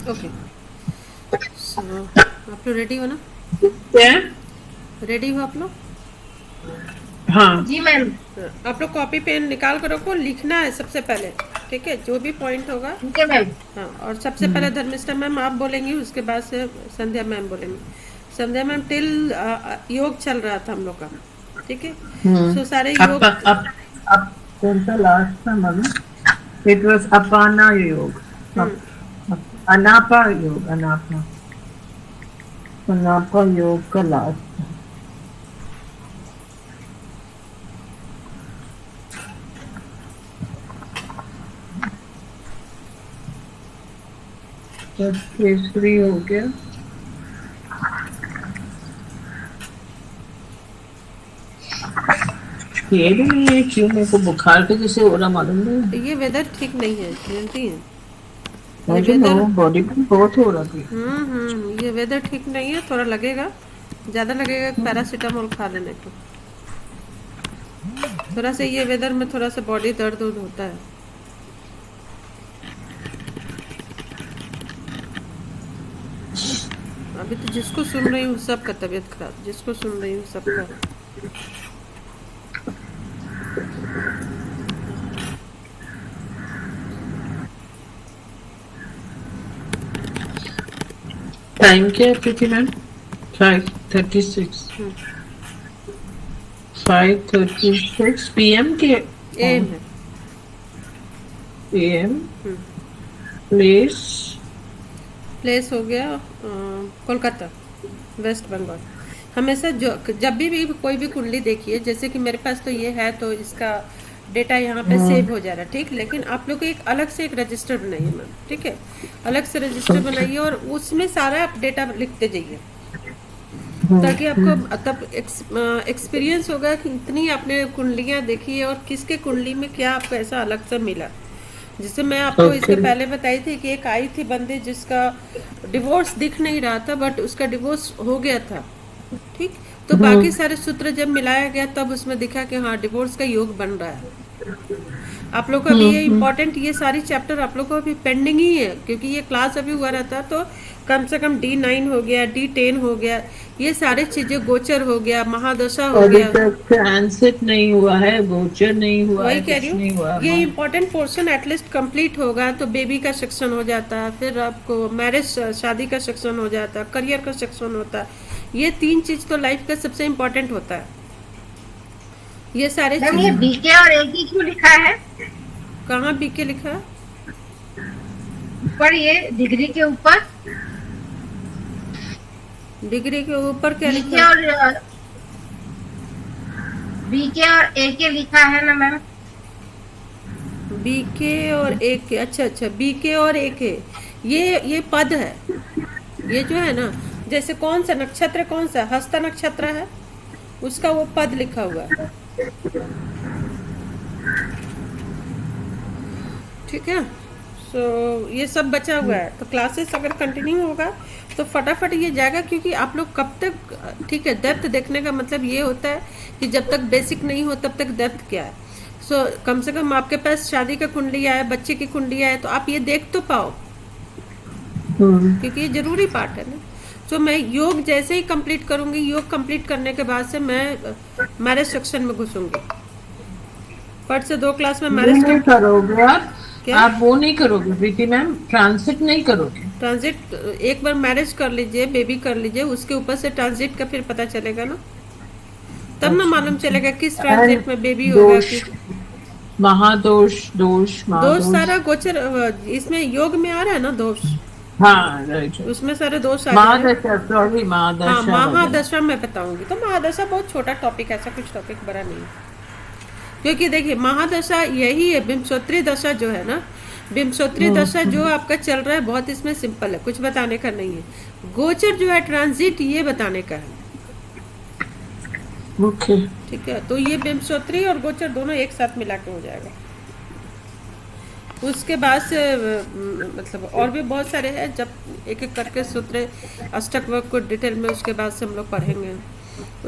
Okay. सो आप लोग ready हो ना? क्या? रेडी हो आप लोग? हाँ। जी मैम। आप लोग कॉपी पेन निकाल कर रखो, लिखना है सबसे पहले। ठीक है, जो भी पॉइंट होगा। ठीक है मैम। हाँ, और सबसे पहले धर्मिष्ठा मैम आप बोलेंगी, उसके बाद से संध्या मैम बोलेंगी। संध्या मैम टिल योग चल रहा था हम लोग का। ठीक है, सो सारे अब योग। अब कौन सा लास्ट था मम्मी? इट वाज अपाना योग। हम्म, अनापा योग। अनापा अनापा योग का लास्ट। केसरी हो गया। ये भी नहीं है क्यों? मेरे को बुखार के जैसे हो रहा मालूम नहीं। ये वेदर ठीक नहीं है, जानती हैं? ये मुझे नो वेदर। बॉडी पेन बहुत हो रहा थी। ये वेदर ठीक नहीं है, थोड़ा लगेगा। ज़्यादा लगेगा पैरासीटामोल खा लेने को। थोड़ा सा ये वेदर में थोड़ा सा बॉडी दर्द उर्द होता है। अभी तो जिसको सुन रही हूँ सबका तबीयत खराब, जिसको सुन रही हूँ सबका। टाइम क्या है प्रीति मैम? 5:36। 5:36 PM के। एम है। PM। प्लेस। प्लेस हो गया कोलकाता, वेस्ट बंगाल। हमेशा जो जब भी कोई भी कुंडली देखिए, जैसे कि मेरे पास तो ये है, तो इसका डेटा यहाँ पे सेव हो जा रहा है। ठीक, लेकिन आप लोग को एक अलग से एक रजिस्टर बनाइए मैम। ठीक है, अलग से रजिस्टर बनाइए और उसमें सारा आप डेटा लिखते जाइए, ताकि आपको तब एक्सपीरियंस होगा कि इतनी आपने कुंडलियाँ देखी है और किसके कुंडली में क्या आपको ऐसा अलग से मिला। जिससे मैं आपको इसके ओके। पहले बताई थी कि एक आई थी बंदी जिसका डिवोर्स दिख नहीं रहा था, बट उसका डिवोर्स हो गया था। ठीक, तो बाकी सारे सूत्र जब मिलाया गया तब उसमें दिखा कि हाँ, डिवोर्स का योग बन रहा है। आप लोग को अभी ये इम्पोर्टेंट, ये सारी चैप्टर आप लोग को अभी पेंडिंग ही है, क्योंकि ये क्लास अभी हुआ रहता तो कम से कम D9 हो गया, D10 हो गया, ये सारी चीजें, गोचर हो गया, महादशा हो अभी गया। तक ट्रांसिट नहीं हुआ है, गोचर नहीं हुआ वही है, कह रही कुछ हूँ, नहीं हुआ है। ये हाँ। इम्पोर्टेंट पोर्शन एटलीस्ट कंप्लीट होगा तो बेबी का सेक्शन हो जाता है, फिर आपको मैरिज शादी का सेक्शन हो जाता है, करियर का सेक्शन होता है। ये तीन चीज तो लाइफ का सबसे इम्पोर्टेंट होता है, ये सारे मैम ये चीज। बीके और एक ही क्यों लिखा है? कहाँ बीके लिखा है? ऊपर ये डिग्री के ऊपर डिग्री के ऊपर क्या लिखा बीके है? और बीके और एके लिखा है ना मैम? बीके और ए के, अच्छा अच्छा, बीके और ए के, ये पद है। ये जो है ना, जैसे कौन सा नक्षत्र, कौन सा हस्ता नक्षत्र है, उसका वो पद लिखा हुआ है। ठीक है, सो ये सब बचा हुआ है, तो क्लासेस अगर कंटिन्यू होगा तो फटाफट ये जाएगा, क्योंकि आप लोग कब तक, ठीक है, डेप्थ देखने का मतलब ये होता है कि जब तक बेसिक नहीं हो तब तक डेप्थ क्या है। सो कम से कम आपके पास शादी का कुंडलिया है, बच्चे की कुंडलिया है, तो आप ये देख तो पाओ, क्योंकि ये जरूरी पार्ट है ना। तो मैं योग जैसे ही कंप्लीट करूंगी, योग कंप्लीट करने के बाद से मैं मैरिज सेक्शन में घुसूंगी। फट से 2 क्लास में वो मैरिज नहीं कंप्लीट। करोगे आप? क्या? आप वो नहीं करोगे प्रीति मैम? ट्रांसिट नहीं करोगे? ट्रांजिट एक बार मैरिज कर लीजिए, बेबी कर लीजिए, उसके ऊपर से ट्रांजिट का फिर पता चलेगा ना, तब ना मालूम चलेगा किस एंड ट्रांजिट में बेबी होगा। दोष, कि महादोष, दोष दोष महादोष। सारा गोचर इसमें योग में आ रहा है ना, दोष हाँ, राइट। उसमें सारे दोष आ जा रहे हैं। महादशा, सॉरी, हाँ, महादशा वगैरह। महादशा मैं बताऊंगी, तो महादशा बहुत छोटा टॉपिक, ऐसा कुछ टॉपिक बड़ा नहीं है। क्योंकि देखिए, महादशा यही है, बिंसोत्री दशा जो है ना, बिंसोत्री दशा जो आपका चल रहा है, बहुत इसमें सिंपल है, कुछ बताने का नहीं है। गोचर जो है ट्रांजिट, ये बताने का है। ओके। ठीक है, तो ये बिंसोत्री और गोचर दोनों एक साथ मिला के हो जाएगा। उसके बाद से मतलब और भी बहुत सारे हैं, जब एक एक करके सूत्र अष्टक वर्ग को डिटेल में उसके बाद से हम लोग पढ़ेंगे।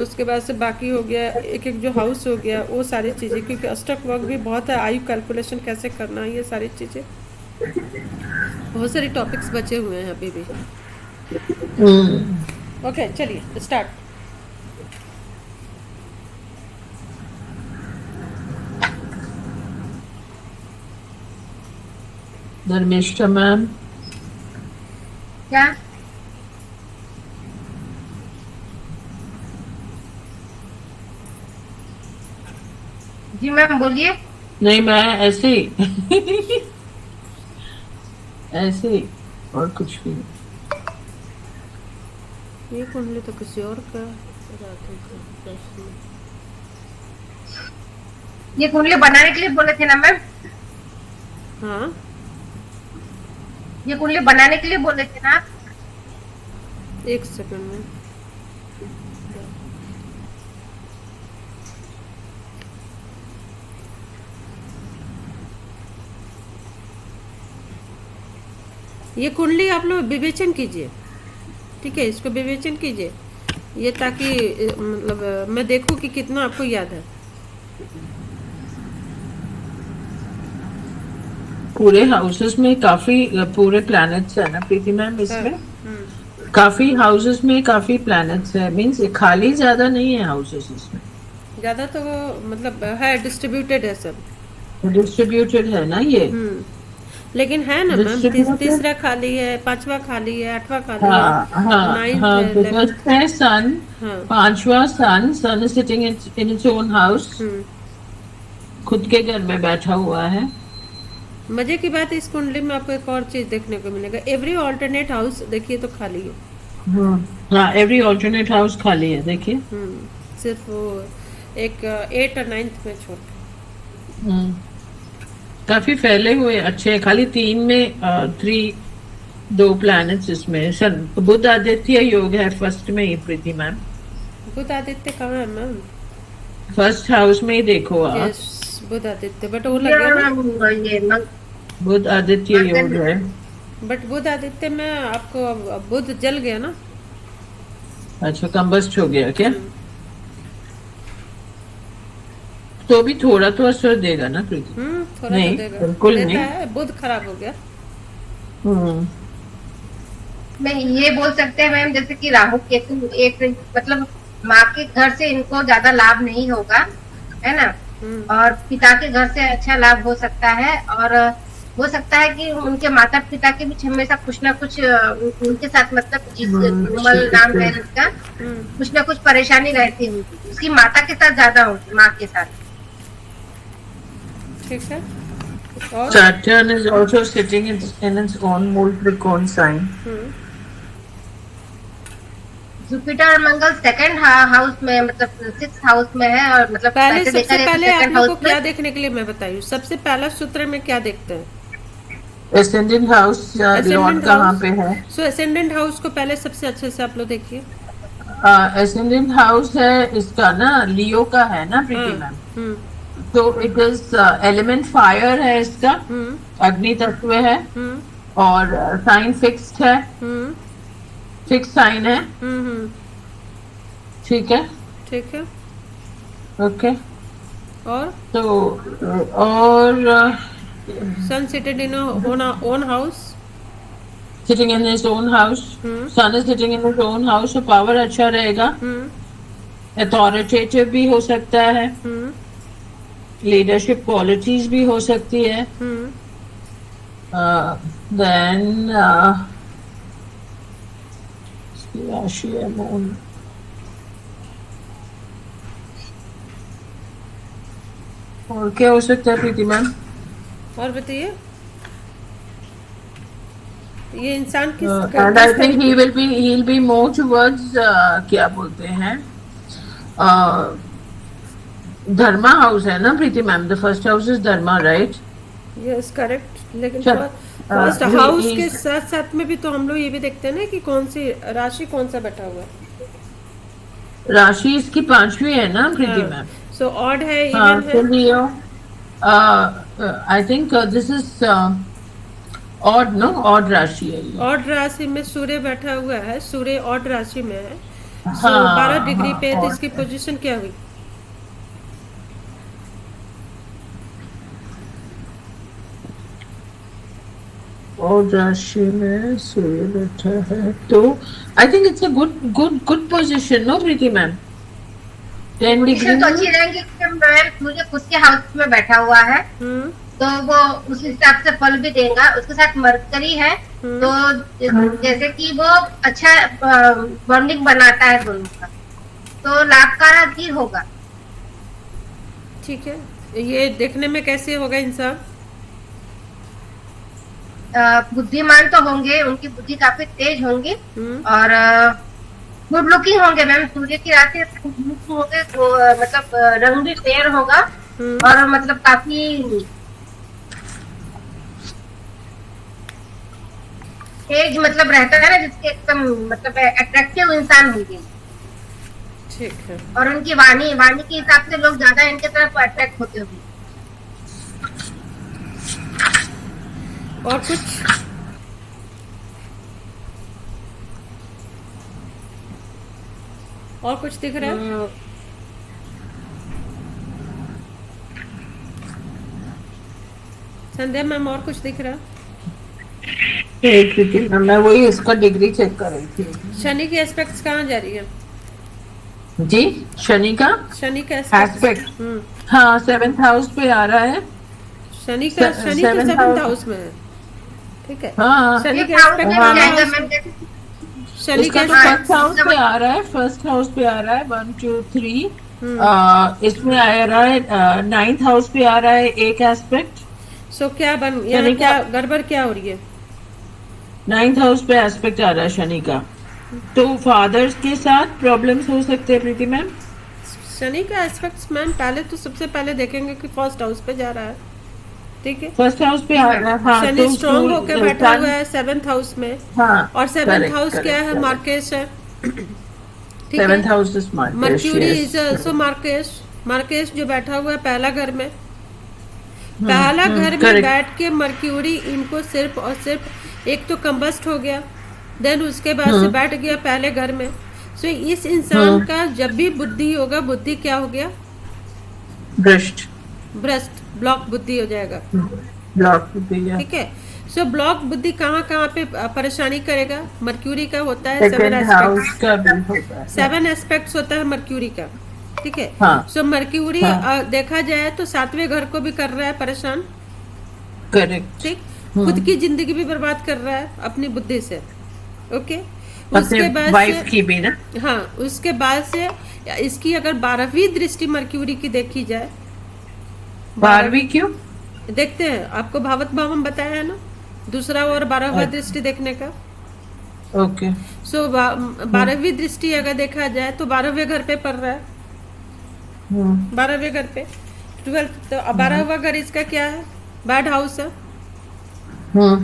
उसके बाद से बाकी हो गया एक एक जो हाउस हो गया, वो सारी चीज़ें, क्योंकि अष्टक वर्ग भी बहुत है, आयु कैलकुलेशन कैसे करना है, ये सारी चीज़ें। बहुत सारे टॉपिक्स बचे हुए हैं अभी भी। ओके चलिए स्टार्ट। धर्मिष्ठा मैम, क्या? जी मैम बोलिए। नहीं मैं ऐसे ही ऐसे ही, और कुछ भी नहीं। ये कुंडली तो किसी और का राधे का प्रश्न। ये कुंडली बनाने के लिए बोले थे ना मैम? हाँ ये कुंडली बनाने के लिए बोले थे ना आप? एक सेकंड में। ये कुंडली आप लोग विवेचन कीजिए, ठीक है, इसको विवेचन कीजिए ये, ताकि मतलब मैं देखूं कि कितना आपको याद है। पूरे हाउसेस में काफी पूरे प्लैनेट्स है ना प्रीति मैम इसमें? काफी हाउसेस में काफी प्लैनेट्स है, मींस खाली ज्यादा नहीं है हाउसेस इसमें, ज़्यादा तो वो मतलब है डिस्ट्रीब्यूटेड है सब। डिस्ट्रीब्यूटेड है ना ये? लेकिन है ना मैम, डिस्ट्रीब्यूटेड, तीसरा खाली है, पांचवा खाली है, आठवां खाली है, हाँ हाँ नाइन्थ हाँ, है, तो 11th। फर्स्ट है सन, हाँ। पांचवा sun is sitting in its own house, खुद के घर में बैठा हुआ है। मजे की बात इस कुंडली में आपको एक और चीज देखने को मिलेगा, एवरी ऑल्टरनेट हाउस देखिए तो खाली है। हाँ, एवरी ऑल्टरनेट हाउस खाली है देखिए। सिर्फ वो एक 8 और 9th में छोड़ के। काफी फैले हुए अच्छे, खाली 3 में 2 प्लैनेट्स इसमें। सन बुध आदित्य योग है फर्स्ट में ही प्रीति मैम, बुध आदित्य कहाँ है मैम? फर्स्ट हाउस में ही देखो आप। यस बुध आदित्य, बट वो लग गया ना। ये बुध आदित्य योग है, बट बुध आदित्य में आपको बुध जल गया ना। अच्छा कंबस्ट हो गया क्या? तो भी थोड़ा तो असर देगा ना प्रीति? थोड़ा नहीं, तो देगा, बिल्कुल देता नहीं। है, बुध खराब हो गया। नहीं, ये बोल सकते हैं मैम जैसे कि राहु केतु एक मतलब माँ के घर से इनको ज्यादा लाभ नहीं होगा, है ना? और पिता के घर से अच्छा लाभ हो सकता है, और हो सकता है कि उनके माता पिता के बीच हमेशा कुछ ना कुछ उनके साथ मतलब जिस कोमल नाम है उसका, कुछ ना कुछ परेशानी रहती है उनकी, उसकी माता के साथ ज्यादा होगी, माँ के साथ। ठीक है। और Saturn is also sitting in its own मूल त्रिकोण sign. जुपिटर और मंगल सेकंड हाउस में मतलब 6th हाउस में है, और मतलब पहले वैसे देखा सबसे जाए तो पहले आप सेकंड लोग को हाउस क्या में देखने के लिए मैं बताऊँ, सबसे पहला सूत्र में क्या देखते हैं? Ascendant house लॉर्ड कहाँ पे है? सो असेंडेंट हाउस को पहले सबसे अच्छे से आप लोग देखिए। Ascendant house है इसका ना, लियो का है ना प्रीति मैम? तो इट इज एलिमेंट फायर है इसका, अग्नि तत्व है, और साइन फिक्स्ड है, फिक्स साइन है। ठीक है, ठीक है। ओके। और तो और sun sited in own house, sitting in his own house, sun is sitting in his own house, तो पावर अच्छा रहेगा, अथॉरिटेटिव भी हो सकता है, लीडरशिप क्वालिटीज भी हो सकती है। देन राशि है मून, और क्या हो सकता है प्रीति मैम? और बताइए ये इंसान किस and I think he will be more towards क्या बोलते हैं, धर्मा हाउस है ना Preeti ma'am? The first house is dharma, right? Yes correct. लेकिन चल, फर्स्ट he हाउस is- के साथ साथ में भी तो हम लोग ये भी देखते हैं ना कि कौन सी राशि कौन सा बैठा हुआ है। राशि इसकी 5वीं है ना प्रीति मैम? सो ऑड है, हाँ, इवन है। तो Leo I think this is odd, no? Odd राशि है ये। ऑड राशि में सूर्य बैठा हुआ है, सूर्य ऑड राशि में है। सो हाँ, 12 डिग्री पे तो odd इसकी पोजीशन क्या हुई? और राशि में सूर्य बैठा है तो I think it's a good good good position, no Preeti ma'am? 10 degree position तो अच्छी रहेंगी क्योंकि मैं मुझे खुद के हाउस में बैठा हुआ है, तो वो उस हिसाब से फल भी देगा। उसके साथ मरकरी है, तो जैसे कि वो अच्छा बॉन्डिंग बनाता है दोनों का, तो लाभकारक ही होगा। ठीक है, ये देखने में कैसे होगा इंसान? बुद्धिमान तो होंगे, उनकी बुद्धि काफी तेज होंगी और गुड लुकिंग होंगे मैम। सूर्य की राशि गुड लुकिंग होंगे, मतलब रंग भी फेयर होगा और मतलब काफी तेज मतलब रहता है ना, जिसके एकदम मतलब अट्रैक्टिव इंसान होंगे। ठीक है। और उनकी वाणी वाणी के हिसाब से लोग ज्यादा इनके तरफ अट्रैक्ट होते होंगे। और कुछ? और कुछ दिख रहा है? संध्या मैम, और कुछ दिख रहा है? मैं वही इसका डिग्री चेक कर रही थी। शनि की एस्पेक्ट्स कहाँ जा रही है? जी, शनि का शनि का एस्पेक्ट हाँ 7th हाउस पे आ रहा है। शनि तो 7th हाउस में है। ठीक है। हाँ, शनि का हाउस में एस्पेक्ट भी जाएगा मैम। शनि इसका का तो फर्स्ट हाउस पे आ रहा है, फर्स्ट हाउस पे आ रहा है 1 2 3 इसमें आ रहा है 9th हाउस पे आ रहा है एक एस्पेक्ट। सो क्या यहाँ क्या गड़बड़ क्या हो रही है? 9th हाउस पे एस्पेक्ट आ रहा है शनि का, तो फादर्स के साथ प्रॉब्लम्स हो सकते हैं प्रीति मैम। शनि का एस्पेक्ट मैम पहले तो सबसे पहले देखेंगे कि फर्स्ट हाउस पे जा रहा है। ठीक है, फर्स्ट हाउस पे आ रहा है। हाँ, शनि स्ट्रॉन्ग होकर बैठा हुआ है 7th हाउस में। हाँ, और 7th हाउस क्या है? मार्केश है। 7th हाउस इज मार्केश। मर्क्यूरी इज आल्सो मार्केश। मार्केश जो बैठा हुआ है पहला घर में, पहला घर में बैठ के मर्क्यूरी इनको सिर्फ और सिर्फ एक तो कंबस्ट हो गया, देन उसके बाद से बैठ गया पहले घर में। सो इस इंसान का जब भी बुद्धि होगा, बुद्धि क्या हो गया? भ्रष्ट, ब्लॉक बुद्धि हो जाएगा। ब्लॉक बुद्धि। ठीक है। सो ब्लॉक बुद्धि कहाँ कहाँ पे परेशानी करेगा? मर्क्यूरी का होता है 7 एस्पेक्ट्स। 7 एस्पेक्ट्स होता है मर्क्यूरी का। ठीक है। सो मर्क्यूरी देखा जाए तो 7वें घर को भी कर रहा है परेशान। करेक्ट। ठीक, खुद की जिंदगी भी बर्बाद कर रहा है अपनी बुद्धि से। ओके, उसके बाद वाइफ की भी ना। हाँ, उसके बाद से इसकी अगर 12वीं दृष्टि मर्क्यूरी की देखी जाए। 12वीं क्यों देखते हैं? आपको भावत भावम बताया है ना, दूसरा और 12वां दृष्टि देखने का। ओके। सो 12वीं दृष्टि अगर देखा जाए तो 12वें घर पे पड़ रहा है। 12वें घर पे 12th, तो 12वां घर इसका क्या है? बैड हाउस है।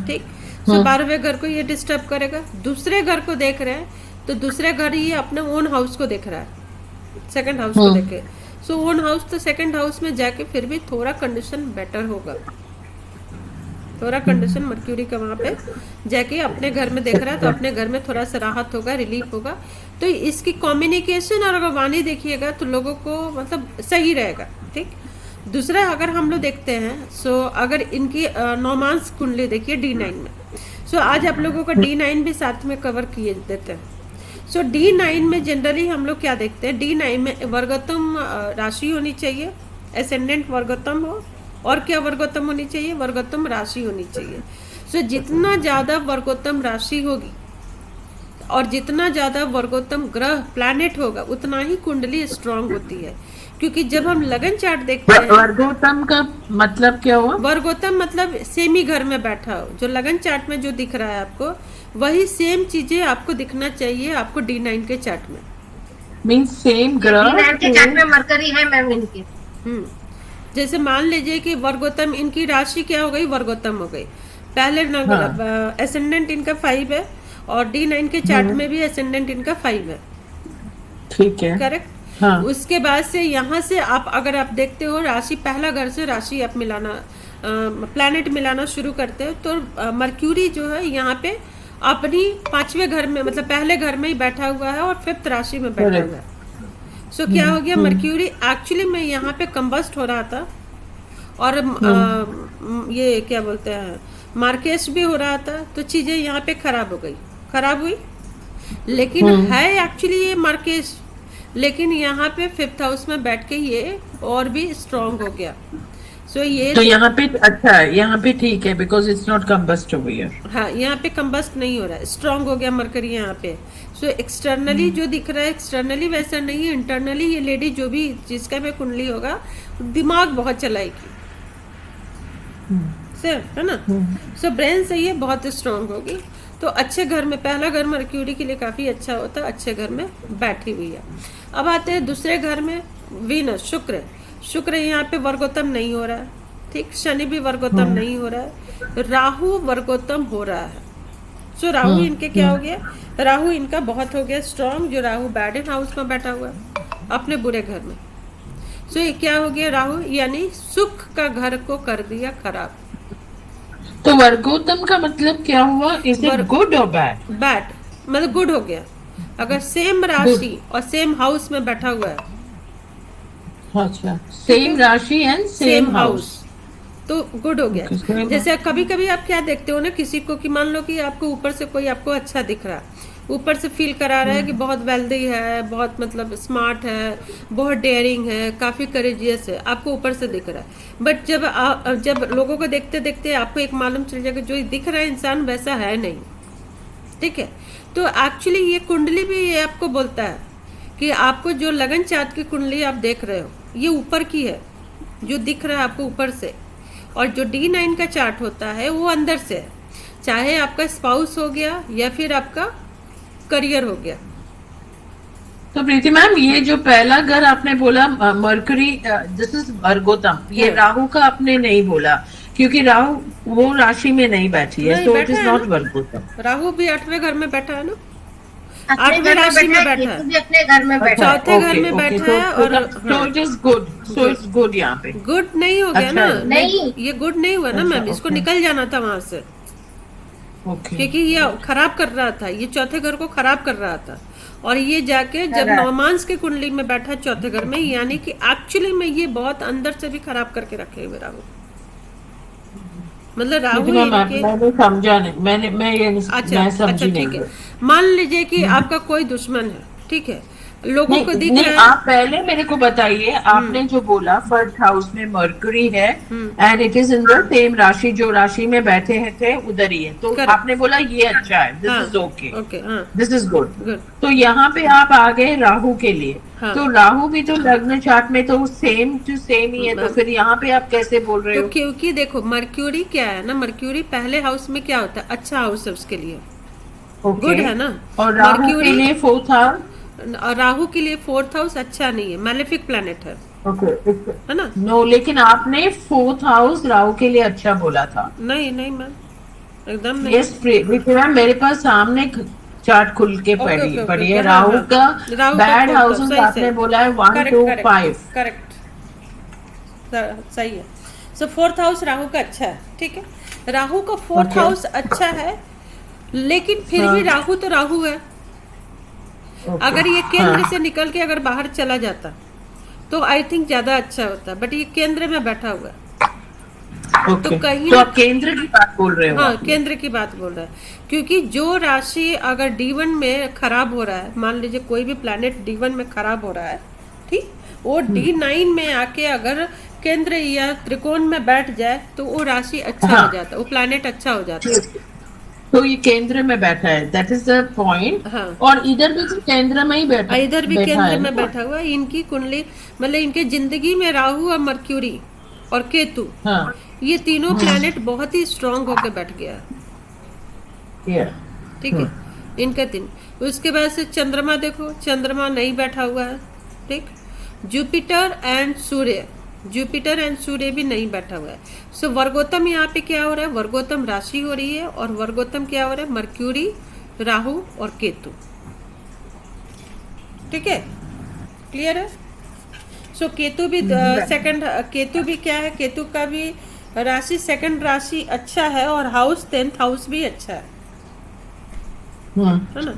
ठीक, सो 12वें घर को ये डिस्टर्ब करेगा। दूसरे घर को देख रहे हैं तो दूसरे घर ये अपने ओन हाउस को देख रहा है, 2nd हाउस को देखे। सो ओन हाउस तो 2nd हाउस में जाके फिर भी थोड़ा कंडीशन बेटर होगा, थोड़ा कंडीशन मर्क्यूरी का वहां पे जाके अपने घर में देख रहा है तो अपने घर में थोड़ा सा राहत होगा, रिलीफ होगा। तो इसकी कम्युनिकेशन और अगर वाणी देखिएगा तो लोगों को मतलब सही रहेगा। ठीक, दूसरा अगर हम लोग देखते हैं, सो अगर इनकी नौमांस कुंडली देखिए D9 में। सो आज आप लोगों का D9 भी साथ में कवर किए देते हैं। सो D9 में जनरली हम लोग क्या देखते हैं? D9 में वर्गोत्तम राशि होनी चाहिए, एसेंडेंट वर्गोत्तम हो, और क्या वर्गोत्तम होनी चाहिए? वर्गोत्तम राशि होनी चाहिए। सो जितना ज्यादा वर्गोत्तम राशि होगी और जितना ज्यादा वर्गोत्तम ग्रह प्लैनेट होगा उतना ही कुंडली स्ट्रांग होती है। क्योंकि जब हम लगन चार्ट देखते हैं, वर्गोत्तम का मतलब क्या हुआ? वर्गोत्तम मतलब सेमी घर में बैठा हो। जो लगन चार्ट में जो दिख रहा है आपको, वही सेम चीजें आपको दिखना चाहिए आपको D9 के चार्ट में। मींस सेम ग्रह के चार्ट में मरकरी है मैम इनके। जैसे मान लीजिए कि वर्गोत्तम इनकी राशि क्या हो गई? वर्गोत्तम हो गई। पहले एसेंडेंट इनका 5 है और D9 के चार्ट में भी एसेंडेंट इनका 5 है। ठीक है, करेक्ट। हाँ। उसके बाद से यहाँ से आप अगर आप देखते हो राशि, पहला घर से राशि आप मिलाना, प्लैनेट मिलाना शुरू करते हो तो मर्क्यूरी जो है यहाँ पे अपनी 5वें घर में मतलब पहले घर में ही बैठा हुआ है और 5th राशि में बैठा हुआ है। सो क्या हो गया? मर्क्यूरी एक्चुअली में यहाँ पे कंबस्ट हो रहा था और ये क्या बोलते हैं, मार्केस भी हो रहा था, तो चीजें यहाँ पे खराब हो गई, खराब हुई। लेकिन है एक्चुअली ये मार्केस, लेकिन यहाँ पे 5th हाउस में बैठ के ये और भी स्ट्रांग हो गया। सो ये तो यहाँ पे अच्छा है, यहाँ पे ठीक है, because it's not combust over here. हाँ, यहाँ पे कंबस्ट नहीं हो रहा है, स्ट्रांग हो गया मरकरी यहाँ पे। सो एक्सटर्नली जो दिख रहा है, एक्सटर्नली वैसा नहीं है, इंटरनली ये लेडी जो भी जिसका भी कुंडली होगा, दिमाग बहुत चलाएगी सर, है ना। सो ब्रेन सही है, बहुत स्ट्रांग होगी। तो अच्छे घर में, पहला घर मर्क्यूरी के लिए काफी अच्छा होता है, अच्छे घर में बैठी हुई है। अब आते हैं दूसरे घर में, वीनस, शुक्र। शुक्र यहाँ पे वर्गोत्तम नहीं हो रहा है, ठीक। शनि भी वर्गोत्तम नहीं हो रहा है, राहु वर्गोत्तम हो रहा है। सो राहु इनके क्या हो गया, राहु इनका बहुत हो गया स्ट्रांग, जो राहु बैड हाउस में बैठा हुआ है अपने बुरे घर में। सो ये क्या हो गया, राहु यानी सुख का घर को कर दिया खराब। तो वर्गोत्तम का मतलब क्या हुआ, इज इट गुड और बैड? बैड मतलब गुड हो गया, अगर सेम राशि और सेम हाउस में बैठा हुआ है। अच्छा, सेम राशि एंड सेम हाउस, तो गुड हो गया। Okay, जैसे कभी कभी आप क्या देखते हो ना, किसी को कि मान लो कि आपको ऊपर से कोई आपको अच्छा दिख रहा है, ऊपर से फील करा रहा है कि बहुत वेल्दी है, बहुत मतलब स्मार्ट है, बहुत डेयरिंग है, काफी करेजियस है, आपको ऊपर से दिख रहा है। बट जब लोगों को देखते देखते आपको एक मालूम चल जाएगा, जो दिख रहा है इंसान वैसा है नहीं, ठीक है। तो एक्चुअली ये कुंडली भी ये आपको बोलता है कि आपको जो लगन चार्ट की कुंडली आप देख रहे हो, ये ऊपर की है, जो दिख रहा है आपको ऊपर से, और जो D9 का चार्ट होता है वो अंदर से है, चाहे आपका स्पाउस हो गया या फिर आपका करियर हो गया। तो प्रीति मैम, ये जो पहला घर आपने बोला मरकरी, दिस इज वर्गोत्तम, ये राहु का आपने नहीं बोला, क्योंकि राहु वो राशि में नहीं बैठी है, तो इट इज नॉट वर्गोत्तम। राहु भी 8वें घर में बैठा है ना, अपने घर में बैठा है, केतु भी अपने घर में बैठा है, चौथे घर में बैठा है, और so it is good, so it's good. यहाँ पे गुड नहीं हो गया ना, नहीं, ये गुड नहीं हुआ ना मैम, इसको निकल जाना था वहां से, क्योंकि ये खराब कर रहा था, ये चौथे घर को खराब कर रहा था। और ये जाके जब नवमांस के कुंडली में बैठा चौथे घर में, यानी कि एक्चुअली में ये बहुत अंदर से भी खराब करके रखे हुए राहु, मतलब राहु मैंने समझा नहीं, मैं ये अच्छा समझी ठीक नहीं। है। मान लीजिए कि आपका कोई दुश्मन है, ठीक है, लोगों को दिख रहा है। आप पहले मेरे को बताइए, आपने जो बोला फर्स्ट हाउस में मर्करी है and it is in the same राशि, जो राशि में बैठे हैं थे उधर ही है, तो आपने बोला ये अच्छा है, this is okay, this is good. तो यहाँ पे आप आ गए राहु के लिए, तो राहु भी तो लग्न चार्ट में तो सेम टू सेम ही है, तो फिर यहाँ पे आप कैसे बोल रहे हो? क्योंकि देखो मर्क्यूरी क्या है ना, मर्क्यूरी पहले हाउस में क्या होता है, अच्छा हाउस है उसके लिए, गुड है ना। और राहु के लिए 4th हाउस, और राहु के लिए 4th हाउस अच्छा नहीं है, मैलेफिक प्लैनेट है, है ना। नो, लेकिन आपने 4th हाउस राहु के लिए अच्छा बोला था। नहीं नहीं मैम, एकदम नहीं। यस मैम, मेरे पास सामने चार्ट खुल के पड़ी है, राहु का बैड हाउस आपने बोला है 1 to 5, करेक्ट, सही है। सो 4th हाउस राहु का अच्छा है, ठीक है, राहु का 4th हाउस अच्छा है, लेकिन फिर भी राहु तो राहु है। अगर ये केंद्र से निकल के अगर बाहर चला जाता तो आई थिंक ज्यादा अच्छा होता, बट ये केंद्र में बैठा हुआ है। तो कहीं तो आप केंद्र की बात बोल रहे हो? हाँ, केंद्र की बात बोल रहा है, क्योंकि जो राशि अगर D1 में खराब हो रहा है, मान लीजिए कोई भी प्लैनेट D1 में खराब हो रहा है, ठीक, वो D9 में आके अगर केंद्र या त्रिकोण में बैठ जाए तो वो राशि अच्छा हो जाता है, वो प्लैनेट अच्छा हो जाता है। तो ये केंद्र में बैठा है, दैट इज द पॉइंट। और इधर भी तो केंद्र में ही बैठा, इधर भी केंद्र में बैठा हुआ है। इनकी कुंडली मतलब इनके जिंदगी में राहु और मर्क्यूरी और केतु, ये तीनों प्लैनेट बहुत ही स्ट्रांग होकर बैठ गया है, ठीक है, इनका तीन। उसके बाद से चंद्रमा देखो, चंद्रमा नहीं बैठा हुआ है, ठीक। जुपिटर एंड सूर्य, जुपिटर एंड सूर्य भी नहीं बैठा हुआ है। सो वर्गोत्तम यहाँ पे क्या हो रहा है, वर्गोत्तम राशि हो रही है, और वर्गोत्तम क्या हो रहा है, मर्क्यूरी, राहु और केतु, ठीक है, क्लियर है। सो केतु भी सेकंड, केतु भी क्या है, केतु का भी राशि सेकंड राशि अच्छा है, और हाउस 10th हाउस भी अच्छा है ना।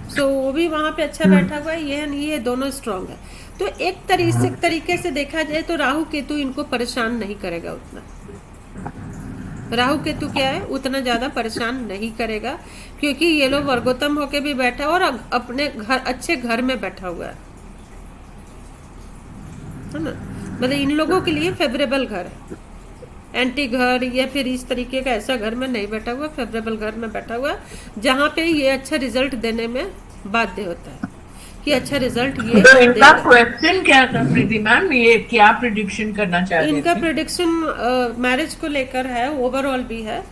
सो वो भी वहां पे अच्छा बैठा हुआ है, ये दोनों स्ट्रांग है। तो एक तरीके से देखा जाए तो राहु केतु इनको परेशान नहीं करेगा उतना, राहु केतु क्या है, उतना ज्यादा परेशान नहीं करेगा, क्योंकि ये लोग वर्गोत्तम होके भी बैठा है और अपने घर, अच्छे घर में बैठा हुआ है ना। मतलब इन लोगों के लिए फेवरेबल घर है, एंटी घर या फिर इस तरीके का ऐसा घर में नहीं बैठा हुआ, फेवरेबल घर में बैठा हुआ, जहाँ पे ये अच्छा रिजल्ट देने में बाध्य होता है कि अच्छा रिजल्ट ये तो इनका देगा। क्वेश्चन क्या था प्रीति मैम, ये क्या प्रिडिक्शन करना चाहते इनका थे? प्रेडिक्शन मैरिज को लेकर है, ओवरऑल भी है।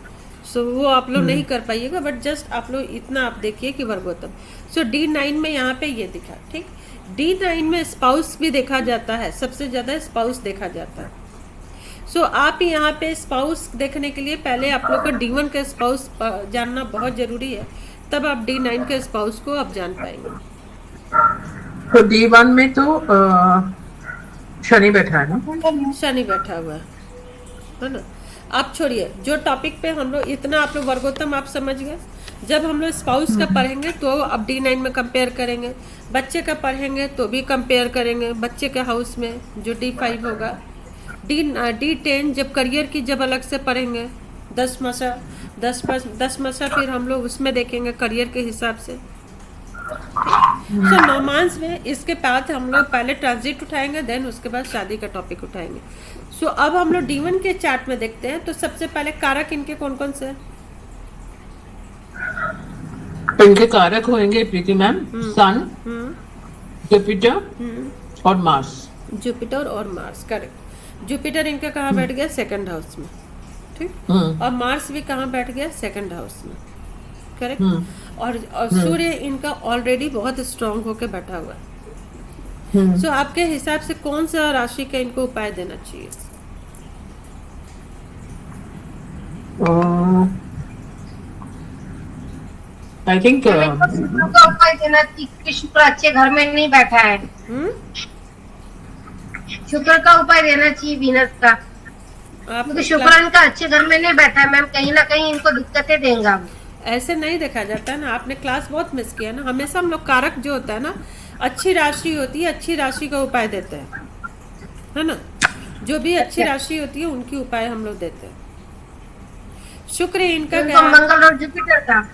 सो वो आप लोग नहीं कर पाइएगा, बट जस्ट आप लोग इतना आप देखिए कि वर्गोत्तम। सो D9 में यहाँ पे ये दिखा, ठीक। D9 में स्पाउस भी देखा जाता है, सबसे ज्यादा स्पाउस देखा जाता है। सो आप यहाँ पे स्पाउस देखने के लिए पहले आप लोग को D1 का स्पाउस जानना बहुत जरूरी है, तब आप D9 के स्पाउस को आप जान पाएंगे। तो D1 में तो शनि बैठा है ना? शनि बैठा हुआ है ना। आप छोड़िए, जो टॉपिक पे हम लोग इतना, आप लोग वर्गोत्तम आप समझ गए। जब हम लोग स्पाउस का पढ़ेंगे तो अब D9 में कंपेयर करेंगे, बच्चे का पढ़ेंगे तो भी कंपेयर करेंगे, बच्चे के हाउस में जो D5 होगा। D10 जब करियर की जब अलग से पढ़ेंगे, 10 मसा फिर हम लोग उसमें देखेंगे करियर के हिसाब से। सो नौमांस में इसके बाद हम लोग पहले ट्रांजिट उठाएंगे, देन उसके बाद शादी का टॉपिक उठाएंगे। सो अब हम लोग D1 के चार्ट में देखते हैं। तो सबसे पहले कारक इनके कौन कौन से हैं? इनके कारक होंगे प्रीति मैम सन, जुपिटर और मार्स। जुपिटर और मार्स, करेक्ट। जुपिटर इनका कहाँ बैठ गया? सेकंड हाउस में, ठीक। और मार्स भी कहाँ बैठ गया? सेकंड हाउस में, करेक्ट। और सूर्य इनका ऑलरेडी बहुत स्ट्रांग होके बैठा हुआ है। सो आपके हिसाब से कौन सा राशि का इनको उपाय देना चाहिए? आई थिंक शुक्र का उपाय देना चाहिए कि शुक्र अच्छे घर में नहीं बैठा है। शुक्र का उपाय देना चाहिए वीनस का, क्योंकि शुक्र इनका अच्छे घर में नहीं बैठा है मैम, कहीं ना कहीं इनको दिक्कतें देगा। ऐसे नहीं देखा जाता है ना, आपने क्लास बहुत मिस किया ना। हमेशा हम लोग कारक जो होता है ना, अच्छी राशि होती है, अच्छी राशि का उपाय देते हैं, है ना। जो भी अच्छी राशि होती है उनकी उपाय हम लोग देते हैं। शुक्र इनका क्या? मंगल और जुपिटर का।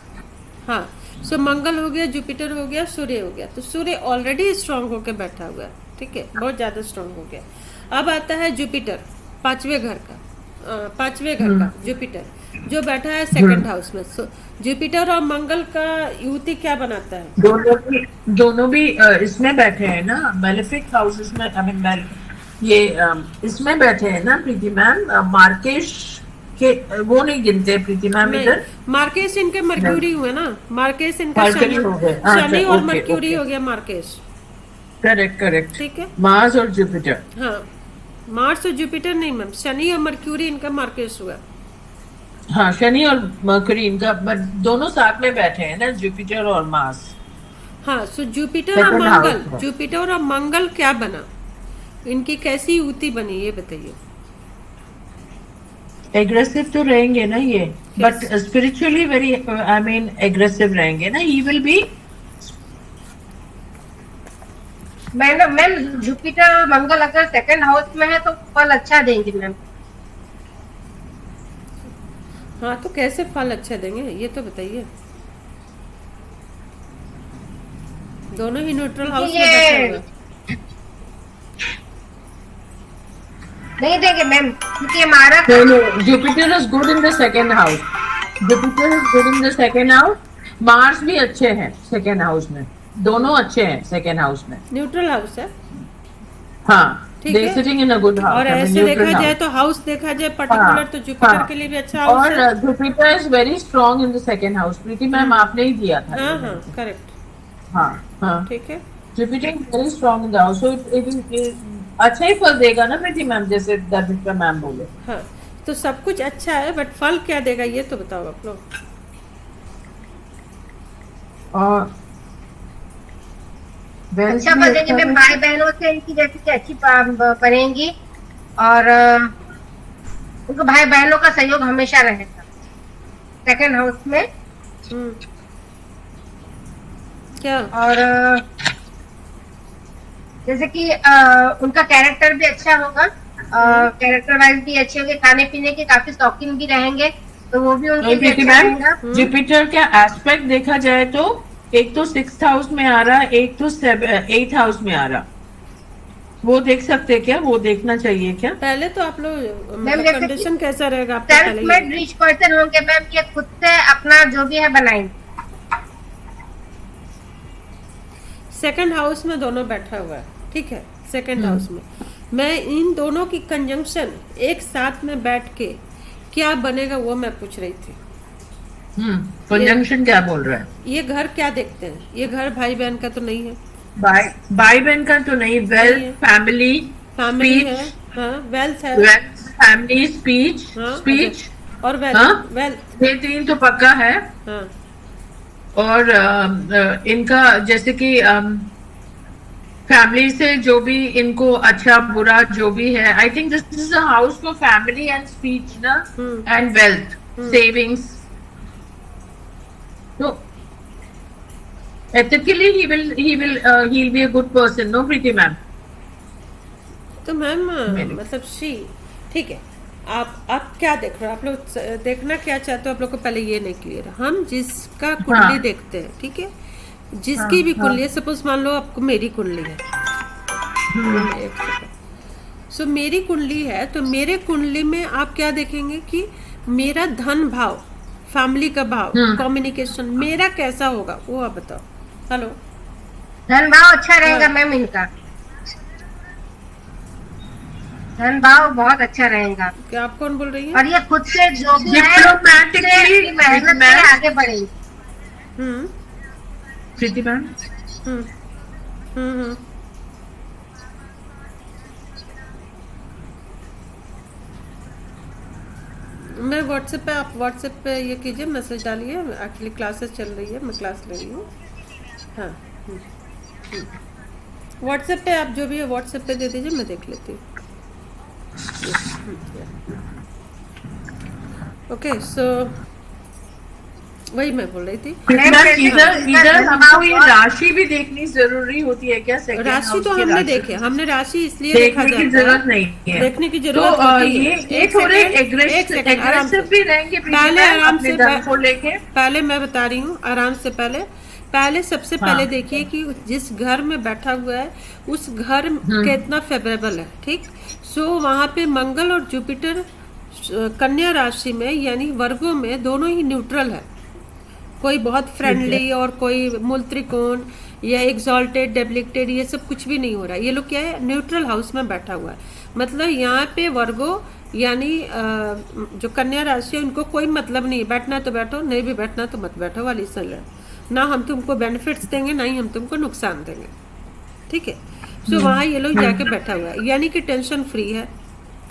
हाँ, सो मंगल हो गया, जुपिटर हो गया, सूर्य हो गया। तो सूर्य ऑलरेडी स्ट्रांग होके बैठा हुआ है, ठीक है, बहुत ज्यादा स्ट्रांग हो गया। अब आता है जुपिटर, पांचवें घर का जुपिटर जो बैठा है सेकंड हाउस में। सो जुपिटर और मंगल का युति क्या बनाता है? दोनों भी इसमें बैठे हैं ना, मेलेफिक हाउसेस में। आई मीन ये इसमें बैठे हैं ना प्रीति मैम, मार्केश के वो नहीं गिनते प्रीति मैम इधर। मार्केश इनके मर्क्यूरी हुए ना, मार्केश इनका शनि और मर्क्यूरी हो गया मार्केश। करेक्ट, ठीक है। मार्स और जुपिटर। हाँ, मार्स और जुपिटर नहीं मैम, शनि और मर्क्यूरी इनका मार्केश हुआ। हाँ, शनि और मरकरी इनका दोनों साथ में बैठे हैं ना, जुपिटर और मार्स। हाँ, सो जुपिटर और मंगल क्या बना, इनकी कैसी युति बनी ये बताइए। एग्रेसिव तो रहेंगे ना ये, but spiritually very, I mean aggressive रहेंगे ना। ही विल बी मैम जुपिटर और मंगल अगर सेकंड हाउस में है तो फल अच्छा देंगे मैम। हाँ, तो कैसे फल अच्छा देंगे ये तो बताइए। दोनों ही न्यूट्रल हाउस में बैठे हुए। नहीं देंगे मैम, क्योंकि हमारा Jupiter is good in the second house. Jupiter is good in the second house. Mars भी अच्छे हैं सेकंड हाउस में, दोनों अच्छे हैं सेकंड हाउस में। न्यूट्रल हाउस है, हाँ, ठीक है। Sitting in a good house. और ऐसे देखा जाए तो हाउस देखा जाए पर्टिकुलर, तो जुपिटर के लिए भी अच्छा हाउस है। और Jupiter is very strong in the second house. Preeti ma'am आपने ही दिया था। हाँ, करेक्ट। हाँ, ठीक है। Jupiter is very strong in the house, so it अच्छा ही फल देगा ना प्रीति मैम, जैसे दर्पिका मैम बोले। हाँ, तो सब कुछ अच्छा है, बट फल क्या देगा ये तो बताओ आप लोग। और अच्छा फल देंगे मैम, भाई बहनों से इनकी जैसे अच्छी बनेंगी, और उनको भाई बहनों का सहयोग हमेशा रहेगा सेकंड हाउस में। क्या? और जैसे कि उनका कैरेक्टर भी अच्छा होगा, कैरेक्टर वाइज भी अच्छे होंगे, खाने पीने के काफी शौकीन भी रहेंगे, तो वो भी उनके लिए प्रीति अच्छा मैम, रहेगा। जुपिटर का एस्पेक्ट देखा जाए तो एक तो 6th हाउस में आ रहा, एक तो 8th हाउस में आ रहा, वो देख सकते हैं क्या? वो देखना चाहिए क्या? पहले तो आप लोग मैम, मतलब जैसे कंडीशन कैसा रहेगा आपका सेल्फ पहले मेड रिच पर्सन होंगे मैम, ये खुद से अपना जो भी है बनाएंगे। सेकंड हाउस में दोनों बैठा हुआ है, ठीक है। सेकंड हाउस में मैं इन दोनों की कंजंक्शन एक साथ में बैठ के क्या बनेगा वो मैं पूछ रही थी। कंजंक्शन क्या बोल रहा है? ये घर क्या देखते हैं? ये घर भाई बहन का तो नहीं है, भाई बहन का तो नहीं, वेल्थ, फैमिली, फैमिली है, हाँ, वेल्थ है, वेल्थ, फैमिली, स्पीच, हाँ, स्पीच और वेल्थ, हाँ? वेल्थ, ये 3 तो पक्का है। हाँ, और इनका जैसे कि फैमिली से जो भी इनको अच्छा बुरा जो भी है, आई think this is a house for family and speech ना, एंड वेल्थ, सेविंग्स। तो ethically he'll be a good person, no Preeti ma'am? तो मैम मतलब शी, ठीक है। आप क्या देख रहे हो? आप लोग देखना क्या चाहते हो? आप लोग को पहले ये नहीं क्लियर है। हम जिसका कुंडली देखते हैं, ठीक है, जिसकी भी कुंडली है, सपोज मान लो आपको मेरी कुंडली है, सो मेरी कुंडली है, तो मेरे कुंडली में आप क्या देखेंगे कि मेरा धन भाव, फैमिली का भाव, कम्युनिकेशन मेरा कैसा होगा वो आप बताओ। हेलो, धन भाव अच्छा रहेगा मैम, इनका धन भाव बहुत अच्छा रहेगा। क्या आप कौन बोल रही हैं? और ये खुद से जो भी है Diplomatically, अपनी मेहनत से आगे बढ़ेगी। हम्म प्रीति मैम, हम्म हम्म मैं व्हाट्सएप पे, आप व्हाट्सएप पे ये कीजिए, मैसेज डालिए। एक्चुअली क्लासेस चल रही है, मैं क्लास ले रही हूँ। हाँ, व्हाट्सएप पे आप जो भी है व्हाट्सएप पे दे दीजिए, मैं देख लेती हूँ। ओके, सो वही मैं बोल रही थी। इधर हमको ये राशि भी देखनी जरूरी होती है क्या? सेकंड राशि तो हमने देखे, हमने राशि इसलिए देखने की जरूरत नहीं है, देखने की तो जरूरत होती है। ये थोड़े एग्रेसिव भी रहेंगे पहले आराम से, धन को लेके। पहले मैं बता रही हूँ आराम से। पहले सबसे पहले देखिए कि जिस घर में बैठा हुआ है उस घर कितना फेवरेबल है, ठीक। सो वहाँ पे मंगल और जुपिटर कन्या राशि में यानी वर्गों में दोनों ही न्यूट्रल है। कोई बहुत फ्रेंडली और कोई मूल त्रिकोण या एग्जॉल्टेड, डेबिलिटेड, ये सब कुछ भी नहीं हो रहा है। ये लोग क्या है, न्यूट्रल हाउस में बैठा हुआ है। मतलब यहाँ पे वर्गो यानी जो कन्या राशि है उनको कोई मतलब नहीं, बैठना तो बैठो, नहीं भी बैठना तो मत बैठो वाली सलाह। ना हम तुमको बेनिफिट्स देंगे, ना ही हम तुमको नुकसान देंगे, ठीक है। सो वहाँ ये लोग जाके बैठा हुआ है, यानी कि टेंशन फ्री है।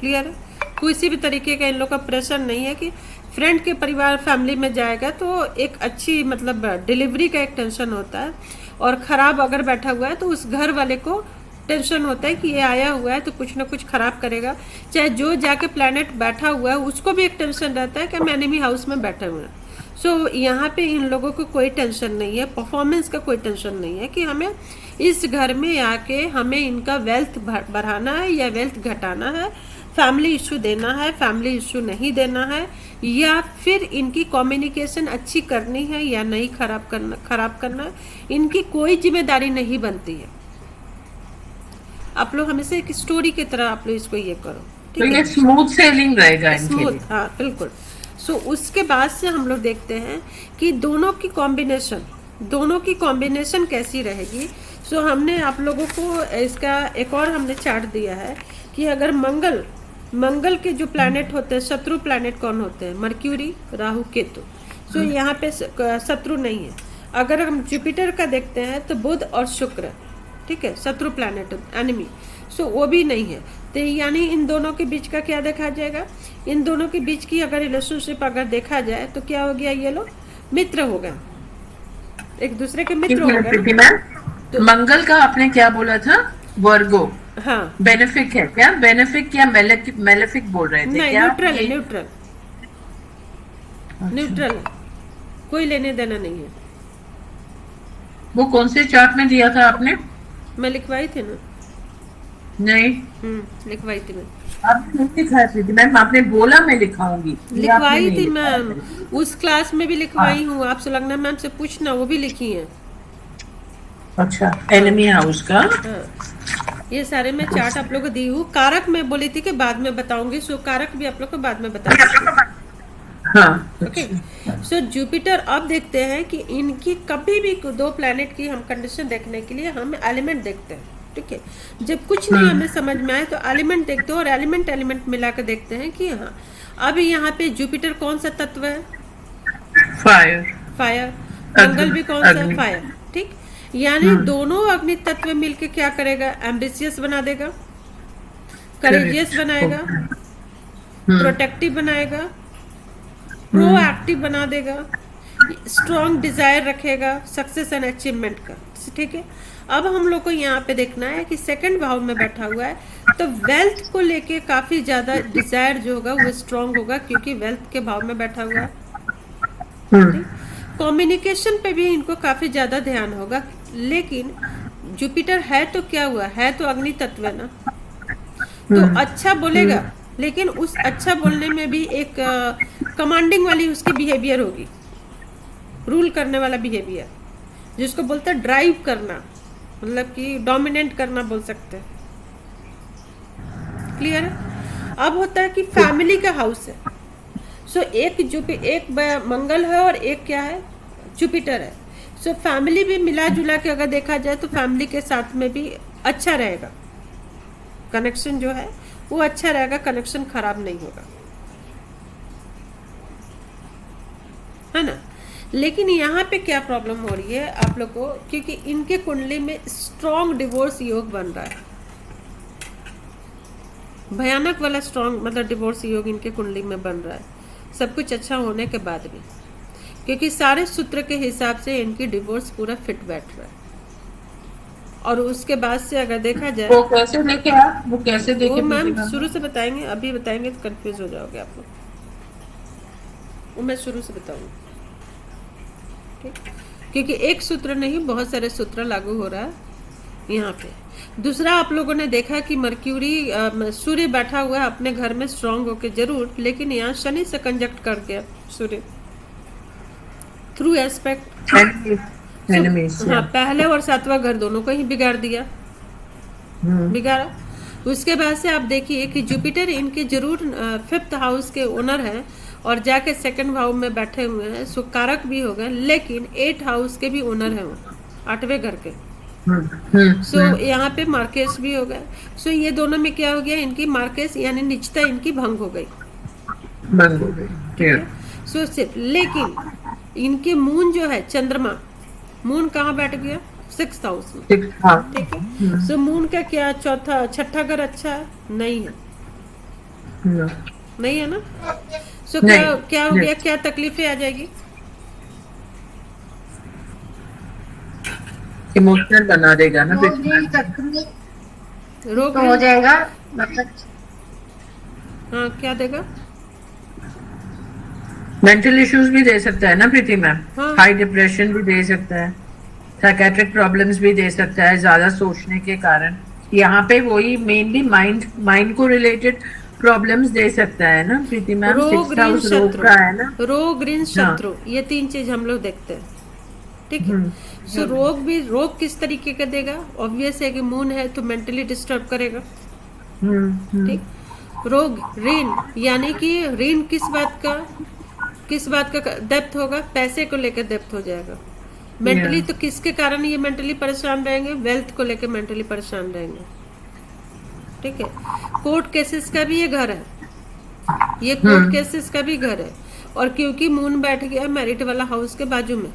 क्लियर है? किसी भी तरीके का इन लोग का प्रेशर नहीं है कि फ्रेंड के परिवार फैमिली में जाएगा तो एक अच्छी मतलब डिलीवरी का एक टेंशन होता है। और खराब अगर बैठा हुआ है तो उस घर वाले को टेंशन होता है कि ये आया हुआ है तो कुछ ना कुछ खराब करेगा। चाहे जो जाके प्लैनेट बैठा हुआ है उसको भी एक टेंशन रहता है कि हम एनिमी हाउस में बैठे हुए हैं। सो यहाँ पे इन लोगों को कोई टेंशन नहीं है, परफॉर्मेंस का कोई टेंशन नहीं है कि हमें इस घर में आके हमें इनका वेल्थ बढ़ाना है या वेल्थ घटाना है, फैमिली इशू देना है, फैमिली इशू नहीं देना है, या फिर इनकी कम्युनिकेशन अच्छी करनी है या नहीं खराब करना है। इनकी कोई जिम्मेदारी नहीं बनती है। आप लोग हमेशा एक स्टोरी की तरह आप लोग इसको ये करो, तो ये स्मूथ सेलिंग रहेगा इनके लिए। स्मूथ, हाँ बिल्कुल। सो उसके बाद से हम लोग देखते हैं कि दोनों की कॉम्बिनेशन कैसी रहेगी। सो हमने आप लोगों को इसका एक और हमने चार्ट दिया है कि अगर मंगल के जो प्लैनेट होते हैं, शत्रु प्लैनेट कौन होते हैं? मर्क्यूरी, राहु, केतु। सो यहाँ पे शत्रु नहीं है। अगर हम जुपिटर का देखते हैं तो बुध और शुक्र, ठीक है, शत्रु प्लैनेट, एनिमी। सो वो भी नहीं है। तो यानी इन दोनों के बीच का क्या देखा जाएगा? इन दोनों के बीच की अगर रिलेशनशिप अगर देखा जाए तो क्या हो गया? ये लोग मित्र हो गए, एक दूसरे के मित्र हो गए। तो मंगल का आपने क्या बोला था? वर्गो, हाँ, बेनिफिक है क्या? बेनिफिक या मेलेफिक बोल रहे थे? नहीं, क्या न्यूट्रल है, न्यूट्रल है, कोई लेने देना नहीं है। वो कौन से चार्ट में दिया था आपने? मैं लिखवाई थी ना? नहीं, लिखवाई थी मैं। आपने नहीं लिखा है प्रीति मैम, आपने बोला मैं लिखाऊंगी, ये आपने लिखवाई नहीं थी लिखा मैम, है। उस क्लास में भी हाँ, लिखवाई हूँ, आप सुलग्ना मैम से पूछना, वो भी लिखी हैं। अच्छा, हाँ एनिमी हाउस का। हाँ, ये सारे मैं चार्ट आप लोग को दी हूँ। कारक मैं बोली थी कि बाद में बताऊंगी, सो कारक भी आप लोग को बाद में बता देती हूँ। हाँ, ओके, अच्छा। सो जुपिटर, अब देखते हैं कि इनकी कभी भी दो प्लैनेट की हम कंडीशन देखने के लिए हम एलिमेंट देखते हैं। ठीक है, जब कुछ नहीं हमें समझ में आए तो एलिमेंट देखते हैं, और एलिमेंट एलिमेंट मिला कर देखते हैं कि हाँ अब यहाँ पे जुपिटर कौन सा तत्व है, फायर। फायर। मंगल अग्नि। भी कौन सा है, अग्नि। फायर। ठीक, यानी दोनों अग्नि तत्व मिलके क्या करेगा, एम्बिशियस बना देगा, करेजियस करेक्ट। बनाएगा, हम्म। प्रोटेक्टिव बनाएगा, हम्म। प्रोएक्टिव बना देगा, स्ट्रॉन्ग डिजायर रखेगा सक्सेस एंड अचीवमेंट का। ठीक है, अब हम लोग को यहाँ पे देखना है कि सेकंड भाव में बैठा हुआ है, तो वेल्थ को लेके काफी ज्यादा डिजायर जो होगा वो स्ट्रॉन्ग होगा, क्योंकि वेल्थ के भाव में बैठा हुआ है। हम्म। कम्युनिकेशन पे भी इनको काफी ज्यादा ध्यान होगा, लेकिन जुपिटर है तो क्या हुआ, है तो अग्नि तत्व है ना, तो हम्म। अच्छा बोलेगा, लेकिन उस अच्छा बोलने में भी एक कमांडिंग वाली उसकी बिहेवियर होगी, रूल करने वाला बिहेवियर, जिसको बोलते हैं ड्राइव करना, मतलब कि डोमिनेंट करना बोल सकते हैं। क्लियर है। अब होता है कि फैमिली का हाउस है, सो एक मंगल है और एक क्या है, जुपिटर है। सो फैमिली भी मिला जुला के अगर देखा जाए तो फैमिली के साथ में भी अच्छा रहेगा, कनेक्शन जो है वो अच्छा रहेगा, कनेक्शन खराब नहीं होगा, है ना। लेकिन यहाँ पे क्या प्रॉब्लम हो रही है आप लोग को, क्योंकि इनके कुंडली में स्ट्रॉन्ग डिवोर्स योग बन रहा है, भयानक वाला स्ट्रॉन्ग, मतलब डिवोर्स योग इनके कुंडली में बन रहा है, सब कुछ अच्छा होने के बाद भी, क्योंकि सारे सूत्र के हिसाब से इनकी डिवोर्स पूरा फिट बैठ रहा है। और उसके बाद से अगर देखा जाए, वो कैसे देखे आप, वो कैसे वो देखे प्रीति मैम मैम? शुरू से बताएंगे, अभी बताएंगे तो कंफ्यूज हो जाओगे आप लोग, वो मैं शुरू से बताऊंगी। ठीक, क्योंकि एक सूत्र नहीं बहुत सारे सूत्र लागू हो रहा है यहाँ पे। दूसरा, आप लोगों ने देखा कि मर्क्यूरी सूर्य बैठा हुआ है अपने घर में स्ट्रांग होके जरूर, लेकिन यहाँ शनि से कंजक्ट कर गया सूर्य थ्रू एस्पेक्ट। एनिमीज। हाँ, पहले और सातवां घर दोनों को ही बिगाड़ दिया, बिगाड़ा। उसके बाद से आप देखिए कि जुपिटर इनके जरूर फिफ्थ हाउस के ओनर है, और जाके सेकंड हाउस में बैठे हुए हैं, सो कारक भी हो गए, लेकिन 8 हाउस के भी ओनर हैं वो, 8वें घर के। सो यहाँ पे मार्केस भी हो गए। सो ये दोनों में क्या हो गया, इनकी मार्केस यानी निजता इनकी भंग हो गई। बंद हो गई। ठीक है, सो सिर्फ, लेकिन इनके मून जो है चंद्रमा, मून कहाँ बैठ गया, 6th हाउस में। ठीक है, सो मून का क्या चौथा छठा घर अच्छा है, नहीं है, नहीं है ना। सो क्या क्या हो गया, क्या तकलीफें आ जाएगी, इमोशनल बना देगा ना रोग भी सक्रिय रोग तो हो जाएगा, मतलब हाँ क्या देगा, मेंटल इश्यूज भी दे सकता है ना प्रीति मैम, हाँ। हाई डिप्रेशन भी दे सकता है, साइकेट्रिक प्रॉब्लम्स भी दे सकता है ज्यादा सोचने के कारण। यहाँ पे वही मेनली माइंड को रिलेटेड प्रॉब्लम्स दे सकता है ना प्रीति मैम। रोग, ऋण, रोग का है ना, रोग, ऋण, शत्रु, ये 3 चीज हम लोग देखते हैं। ठीक है, सो रोग भी, रोग किस तरीके का देगा, ऑब्वियस है कि मून है तो मेंटली डिस्टर्ब करेगा। ठीक, रोग, ऋण, यानी कि ऋण किस बात का डेप्थ होगा, पैसे को लेकर डेप्थ हो जाएगा। मेंटली तो किसके कारण ये मेंटली परेशान रहेंगे, वेल्थ को लेकर मेंटली परेशान रहेंगे। ठीक है, कोर्ट केसेस का भी ये घर है, ये कोर्ट केसेस का भी घर है, और क्योंकि मून बैठ गया मैरिट वाला हाउस के बाजू में,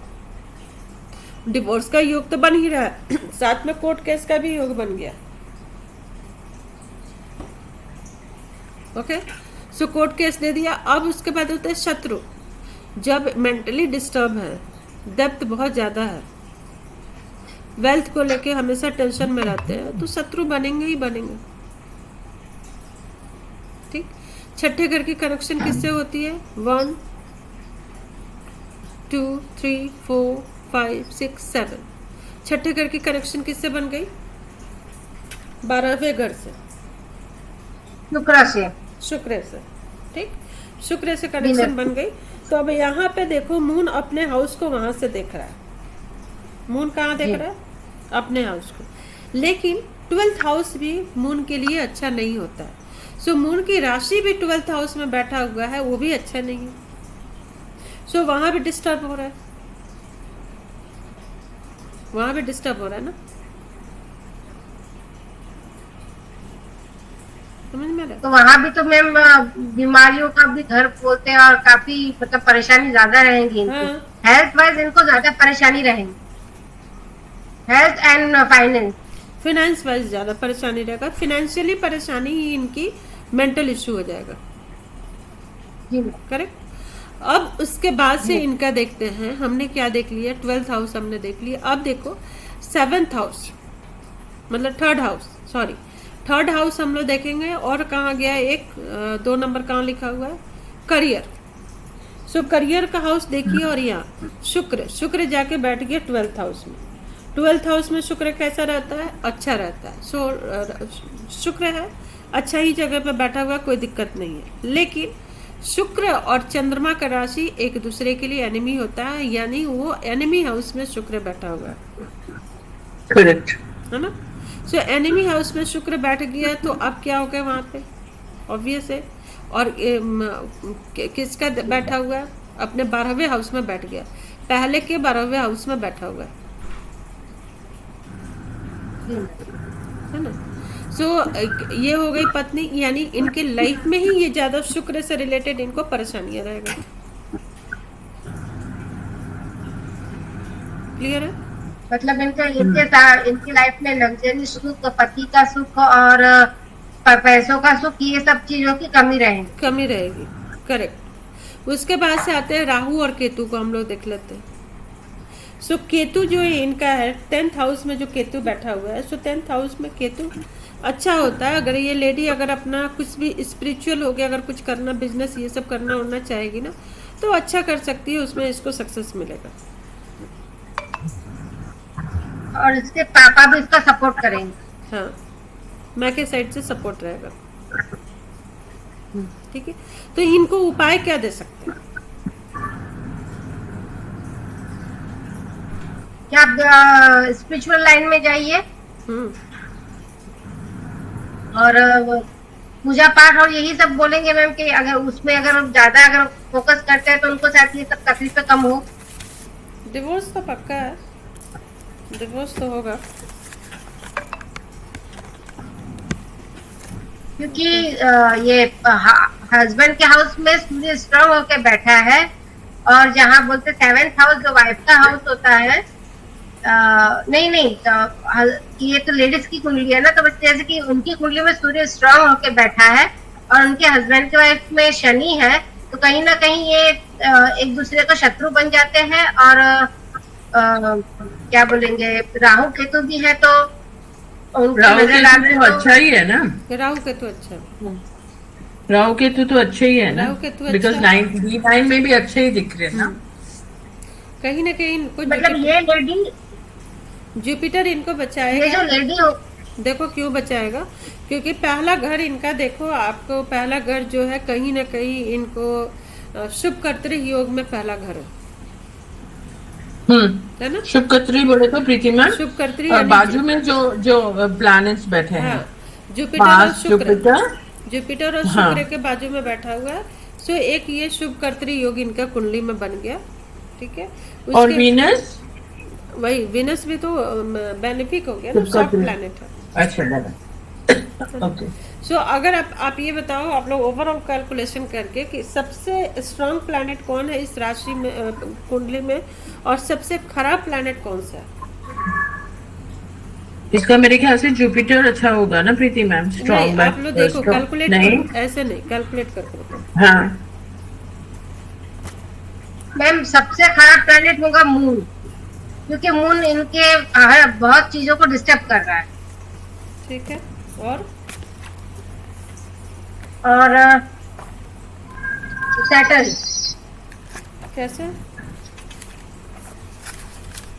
डिवोर्स का योग तो बन ही रहा है, साथ में कोर्ट केस का भी योग बन गया। ओके, सो कोर्ट केस दे दिया। अब उसके बाद होता है शत्रु, जब मेंटली डिस्टर्ब है, डेप्थ बहुत ज्यादा है, वेल्थ को लेके हमेशा टेंशन में रहते हैं, तो शत्रु बनेंगे ही बनेंगे। ठीक, छठे घर की कनेक्शन किससे होती है, 1 2 3 4 5 6 7, छठे घर की कनेक्शन किससे बन गई, 12वें घर से। शुक्र से। शुक्र से, ठीक, शुक्र से कनेक्शन बन गई। तो अब यहाँ पे देखो मून अपने हाउस को वहां से देख रहा है। मून कहाँ देख रहा है? अपने हाउस को। लेकिन 12th हाउस भी मून के लिए अच्छा नहीं होता है। सो मून की राशि भी 12th हाउस में बैठा हुआ है, वो भी अच्छा नहीं है। सो वहां भी डिस्टर्ब हो रहा है, वहां भी डिस्टर्ब हो रहा है ना, समझ में आ रहा है? तो वहाँ भी तो मैम बीमारियों का भी घर बोलते हैं और काफी मतलब परेशानी ज्यादा रहेंगी इनको। हाँ। हेल्थ वाइज इनको ज्यादा परेशानी रहेगी, health and finance. Finance wise ज्यादा परेशानी रहेगा, फाइनेंशियली परेशानी ही इनकी मेंटल इशू हो जाएगा। जी करेक्ट। अब उसके बाद से इनका देखते हैं, हमने क्या देख लिया, 12th हाउस हमने देख लिया। अब देखो 7th हाउस, मतलब 3rd house, sorry 3rd house हम लोग देखेंगे। और कहाँ गया एक 2 नंबर कहाँ लिखा हुआ है? करियर। सो करियर का हाउस देखिए, और यहाँ शुक्र, शुक्र जाके बैठ गया 12th हाउस में। 12th हाउस में शुक्र कैसा रहता है? अच्छा रहता है। सो शुक्र है, अच्छा ही जगह पे बैठा हुआ, कोई दिक्कत नहीं है। लेकिन शुक्र और चंद्रमा का राशि एक दूसरे के लिए एनिमी होता है, यानी वो एनिमी हाउस में शुक्र बैठा हुआ है, करेक्ट है ना। सो एनिमी हाउस में शुक्र बैठ गया, तो अब क्या हो गया वहां पे? ऑब्वियस है। और किसका बैठा हुआ है? अपने 12वें हाउस में बैठ गया, पहले के 12वें हाउस में बैठा हुआ है ना। सो ये हो गई पत्नी, यानी इनके लाइफ में ही ये ज्यादा शुक्र से रिलेटेड इनको परेशानियां रहेगा। क्लियर है? मतलब इनके लाइफ में लग्जरी सुख, पति का सुख और पैसों का सुख, ये सब चीजों की कमी रहेगी। कमी रहेगी, करेक्ट। उसके बाद से आते हैं राहु और केतु को हम लोग देख लेते हैं। सो केतु जो है इनका है 10th हाउस में, जो केतु बैठा हुआ है। सो 10th हाउस में केतु अच्छा होता है। अगर ये लेडी अगर अपना कुछ भी स्पिरिचुअल हो गया, अगर कुछ करना, बिजनेस ये सब करना होना चाहेगी ना, तो अच्छा कर सकती है, उसमें इसको सक्सेस मिलेगा। और इसके पापा भी इसका सपोर्ट करेंगे। हाँ, माँ के साइड से सपोर्ट रहेगा। ठीक है, तो इनको उपाय क्या दे सकते हैं? क्या आप स्पिरिचुअल लाइन में जाइए और पूजा पाठ और यही सब बोलेंगे मैम कि अगर उसमें अगर ज्यादा अगर फोकस करते हैं तो उनको शायद ये सब तकलीफें कम हो। डिवोर्स तो पक्का है, डिवोर्स तो होगा, क्योंकि ये हस्बैंड के हाउस में सूर्य स्ट्रांग होकर बैठा है, और जहाँ बोलते 7th हाउस जो वाइफ का हाउस होता है, नहीं ये तो लेडीज की कुंडली है ना, तो जैसे कि उनकी कुंडली में सूर्य स्ट्रांग होकर बैठा है और उनके हस्बैंड के वाइफ में शनि है, तो कहीं ना कहीं ये एक दूसरे का शत्रु बन जाते हैं। और क्या बोलेंगे, राहु केतु भी है, तो राहु केतु तो अच्छा ही है ना। राहु केतु अच्छा, राहु केतु तो अच्छे ही है ना, राहु केतु अच्छा, बिकॉज 9 में भी अच्छे ही दिख रहे हैं ना। कहीं ना कहीं मतलब ये लेडी, जुपिटर इनको ये बचाएगा। जो लेडी हो, देखो क्यों बचाएगा, क्योंकि पहला घर इनका, देखो आपको पहला घर जो है कहीं ना कहीं इनको शुभ कर्तृ योग में पहला घर है ना। शुभ कर्तरी बोले तो प्रीति मैम, शुभ कर्तृ और बाजू में जो जो प्लैनेट्स बैठे हैं, जुपिटर और शुक्र, जुपिटर, जुपिटर और शुक्र के बाजू में बैठा हुआ है। सो एक ये शुभ कर्तृ योग इनका कुंडली में बन गया, ठीक है। और वीनस, वही वीनस भी तो बेनिफिक हो गया ना, सॉफ्ट प्लैनेट है। अच्छा ओके। सो अगर आप ये बताओ, आप लोग ओवरऑल कैलकुलेशन करके कि सबसे स्ट्रांग प्लैनेट कौन है इस राशि में, कुंडली में, और सबसे खराब प्लैनेट कौन सा है? इसका मेरे ख्याल से जुपिटर अच्छा होगा ना प्रीति मैम, स्ट्रांग। आप लोग देखो कैलकुलेट करो, ऐसे नहीं कैलकुलेट करके। हाँ मैम सबसे खराब प्लैनेट होगा मून, क्योंकि मून इनके बहुत चीजों को डिस्टर्ब कर रहा है। ठीक है, और सैटर्न कैसे?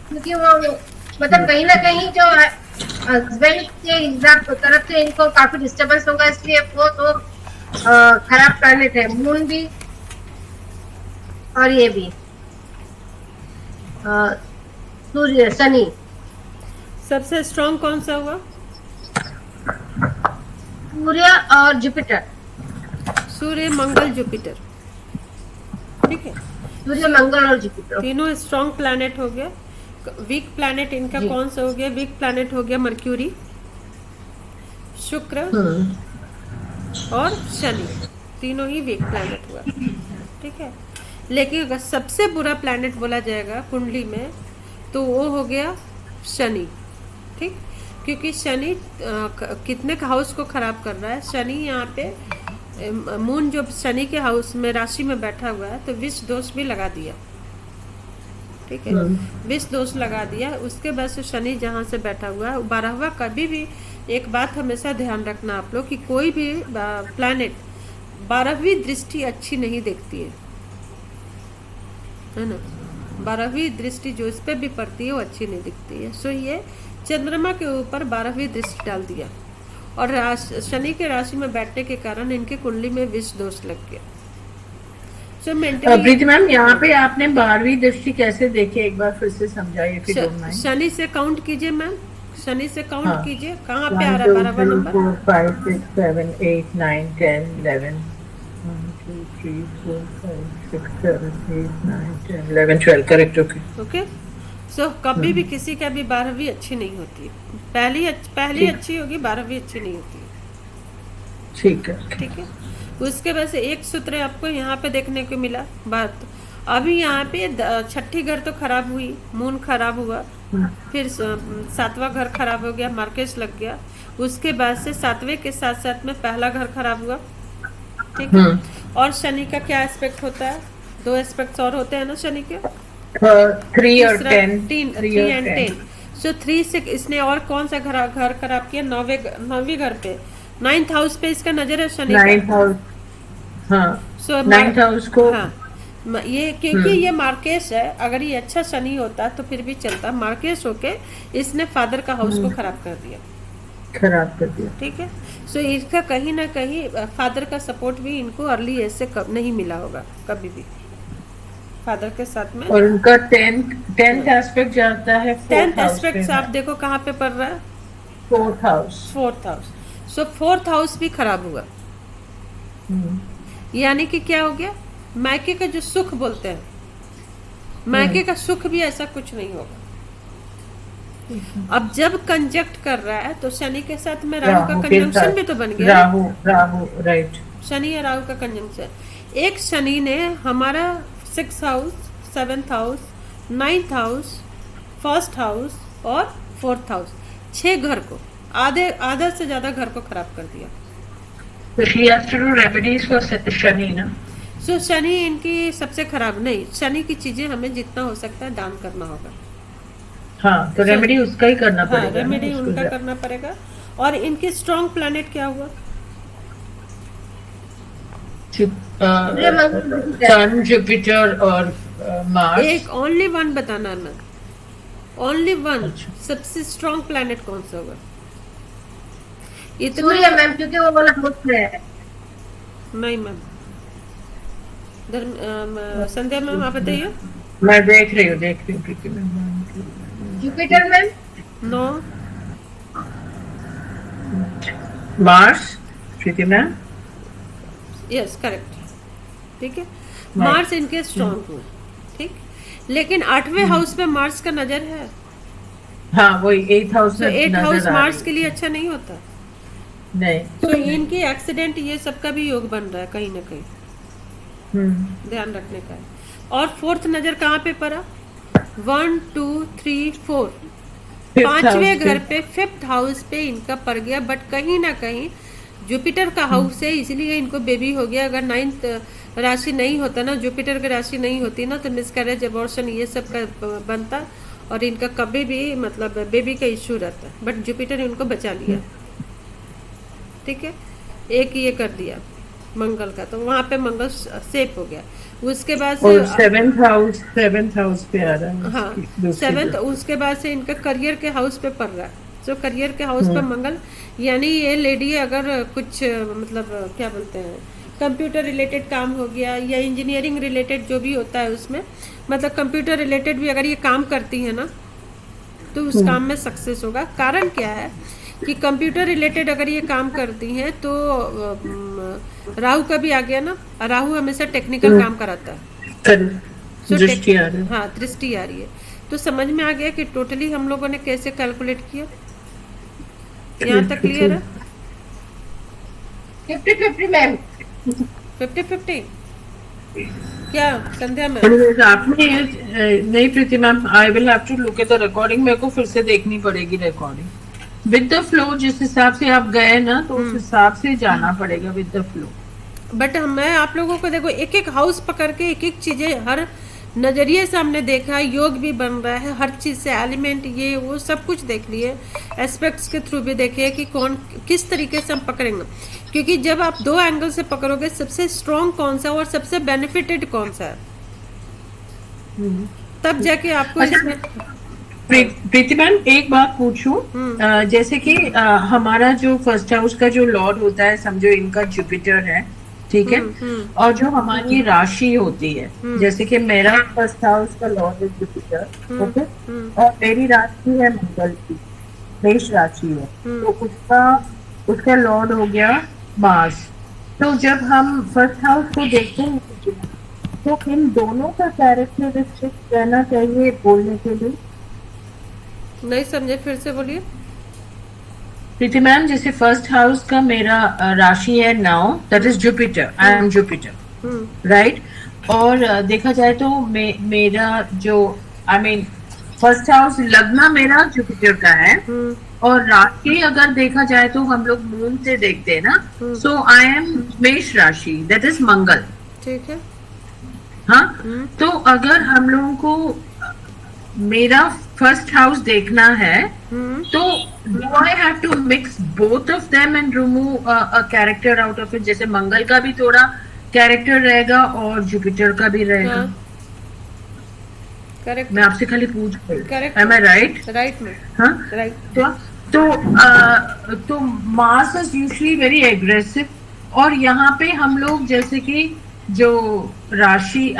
क्योंकि वो मतलब कहीं ना कहीं जो हस्बैंड के हिसाब तरफ से इनको काफी डिस्टरबेंस होगा, इसलिए वो तो खराब प्लैनेट है। मून भी और ये भी सूर्य, शनि। सबसे स्ट्रांग कौन सा हुआ? सूर्य और जुपिटर। सूर्य, मंगल, जुपिटर। ठीक है, सूर्य, मंगल और जुपिटर। तीनों स्ट्रांग प्लैनेट हो गया। वीक प्लैनेट इनका कौन सा हो गया? वीक प्लैनेट हो गया मर्क्यूरी, शुक्र और शनि, तीनों ही वीक प्लैनेट हुआ। ठीक है, लेकिन अगर सबसे बुरा प्लैनेट बोला जाएगा कुंडली में तो वो हो गया शनि। ठीक, क्योंकि शनि कितने हाउस को खराब कर रहा है। शनि यहाँ पे मून जो शनि के हाउस में राशि में बैठा हुआ है तो विष दोष भी लगा दिया। ठीक है, विष दोष लगा दिया। उसके बाद से शनि जहाँ से बैठा हुआ है 12वां, कभी भी एक बात हमेशा ध्यान रखना आप लोग कि कोई भी प्लैनेट 12वीं दृष्टि अच्छी नहीं देखती है ना। 12वीं दृष्टि जो इस पे भी पड़ती है वो अच्छी नहीं दिखती है। सो ये चंद्रमा के ऊपर 12वीं दृष्टि डाल दिया और शनि के राशि में बैठने के कारण इनके कुंडली में विष दोष लग गया। सो मेंटली प्रीति मैम, यहाँ पे आपने 12वीं दृष्टि कैसे देखी, एक बार फिर से समझाइए if you don't mind। Shani से काउंट कीजिए मैम, शनि से काउंट कीजिए। कहाँ पे आ रहा है 12वां नंबर? 1 2 3 4 5 6 7 8 9 10 11 1 2 3 4 5 6 7 8 9 10 11 12 करेक्ट। ओके, सो कभी भी किसी का भी 12वीं अच्छी नहीं होती है। पहली अच्छी होगी, 12वीं अच्छी नहीं होती है। ठीक है। ठीक है, उसके बाद से एक सूत्र आपको यहाँ पे देखने को मिला बात। अभी यहाँ पे छठी घर तो खराब हुई, मून खराब हुआ, फिर 7वां घर खराब हो गया, मार्केस लग गया। उसके बाद से 7वें के साथ साथ में पहला घर खराब हुआ। ठीक है, और शनि का क्या एस्पेक्ट होता है? 2 एस्पेक्ट्स और होते हैं ना शनि के, 3 और 10। 3 एंड 10। सो 3 से इसने और कौन सा घर खराब किया? 9वें घर पे, 9th हाउस पे इसका नजर है शनि का। 9th हाउस, हाँ। So, 9th हाउस को, हाँ, ये क्योंकि ये मार्केस है, अगर ये अच्छा शनि होता तो फिर भी चलता। मार्केस होके इसने फादर का हाउस को खराब कर दिया। ठीक है, सो इसका कहीं ना कहीं फादर का सपोर्ट भी इनको अर्ली एज से नहीं मिला होगा कभी भी फादर के साथ में। और उनका 10th एस्पेक्ट जाता है 10th एस्पेक्ट आप देखो कहाँ पे पड़ रहा है? 4th house. 4th house. सो 4th हाउस भी खराब हुआ। यानी कि क्या हो गया? मायके का जो सुख बोलते हैं, मायके का सुख भी ऐसा कुछ नहीं होगा। अब जब कंजक्ट कर रहा है तो शनि के साथ में राहु का कंजंक्शन भी तो बन गया। राहु राइट, शनि या राहु का कंजंक्शन। एक शनि ने हमारा 6th house, 7th house, 9th house, 1st house और 4th हाउस, 6 घर को, आधा से ज्यादा घर को खराब कर दिया। शनि ना, सो शनि इनकी सबसे खराब नहीं, शनि की चीजें हमें जितना हो सकता है दान करना होगा। हाँ, तो रेमेडी उसका ही करना पड़ेगा। रेमेडी उनका करना पड़ेगा। और इनके स्ट्रॉन्ग प्लैनेट क्या हुआ? सन, जुपिटर और मार्स। एक ओनली वन बताना है, ओनली वन। सबसे स्ट्रॉन्ग प्लैनेट कौन सा होगा? सूर्य मैम, क्योंकि वो वाला हाउस है। नहीं मैम, संध्या मैम आप बताइए। मैं देख रही हूँ Jupiter ma'am. No, Mars. Preeti ma'am, yes correct. ठीक है, मार्स इनके स्ट्रॉन्ग हुए। ठीक, लेकिन 8वें हाउस पे मार्स का नजर है। हाँ, वही 8th हाउस में। 8th हाउस मार्स के लिए अच्छा नहीं होता। नहीं, तो इनकी एक्सीडेंट ये सबका भी योग बन रहा है कहीं ना कहीं, ध्यान रखने का है। और 4th नजर कहाँ पे पड़ा? 1 2 3 4, 5वें घर पे, 5th हाउस पे इनका पड़ गया। बट कहीं ना कहीं जुपिटर का हाउस है, इसलिए इनको बेबी हो गया। अगर 9th राशि नहीं होता ना, जुपिटर की राशि नहीं होती ना, तो मिसकैरेज, अबॉर्शन ये सब का बनता और इनका कभी भी मतलब बेबी का इश्यू रहता। बट जुपिटर इनको बचा लिया। ठीक है, एक ये कर दिया मंगल का, तो वहां पे मंगल सेफ हो गया। उसके बाद से 7th हाउस पे आ रहा है। हाँ, 7th, उसके बाद से इनका करियर के हाउस पे पड़ रहा है सो करियर के हाउस पर मंगल, यानी ये लेडी अगर कुछ मतलब क्या बोलते हैं, कंप्यूटर रिलेटेड काम हो गया या इंजीनियरिंग रिलेटेड जो भी होता है उसमें, मतलब कंप्यूटर रिलेटेड भी अगर ये काम करती है ना तो उस काम में सक्सेस होगा। कारण क्या है कि कंप्यूटर रिलेटेड अगर ये काम करती हैं तो राहु का भी आ गया ना, राहु हमेशा टेक्निकल काम कराता है। दृष्टि आ रही है। हाँ, दृष्टि आ रही है, तो समझ में आ गया कि टोटली हम लोगों ने कैसे कैलकुलेट किया। यहाँ तक क्लियर है? 50-50 मैम। 50-50 क्या संध्या में? आपने नहीं Preeti ma'am, I will have to look at the recording, मेरे को फिर से देखनी पड़ेगी रिकॉर्डिंग विद द फ्लो। जिस हिसाब से आप गए ना तो उस हिसाब से जाना पड़ेगा विद द फ्लो। बट मैं आप लोगों को देखो एक एक हाउस पकड़ के एक एक चीजें हर नजरिए से हमने देखा है, योग भी बन रहा है, हर चीज से एलिमेंट ये वो सब कुछ देख लिए, एस्पेक्ट्स के थ्रू भी देखे कि कौन किस तरीके से हम पकड़ेंगे, क्योंकि जब आप दो एंगल से पकड़ोगे सबसे स्ट्रॉन्ग कौन सा और सबसे बेनिफिटेड कौन सा है, तब जाके आपको इसमें। प्रीति मैम एक बात पूछूं, जैसे कि हमारा जो फर्स्ट हाउस का जो लॉर्ड होता है, समझो इनका जुपिटर है, ठीक है, और जो हमारी राशि होती है, जैसे कि मेरा फर्स्ट हाउस का लॉर्ड है जुपिटर, ओके, और मेरी राशि है मंगल की, मेष राशि है, तो उसका लॉर्ड हो गया मार्स। तो जब हम फर्स्ट हाउस को देखते हैं तो इन दोनों का कैरेक्टरिस्टिक रहना चाहिए बोलने के लिए। नहीं समझे, फिर से बोलिए। प्रीति मैम जैसे फर्स्ट हाउस का मेरा राशि है now, that is Jupiter, I am Jupiter, right, और देखा जाए तो मेरा जो आई मीन फर्स्ट हाउस लग्न मेरा जुपिटर का है, और राशि अगर देखा जाए तो हम लोग मून से देखते हैं ना, सो आई एम मेष राशि, दैट इज मंगल, ठीक है। हाँ, तो अगर हम लोगों को मेरा फर्स्ट हाउस देखना है तो do I have to mix both of them and remove a character out of it? जैसे मंगल का भी थोड़ा कैरेक्टर रहेगा और जुपिटर का भी रहेगा। करेक्ट, मैं आपसे खाली पूछ रही, correct, am I right? Right में, हाँ, राइट। तो Mars is usually very aggressive, और यहाँ पे हम लोग जैसे कि जो राशि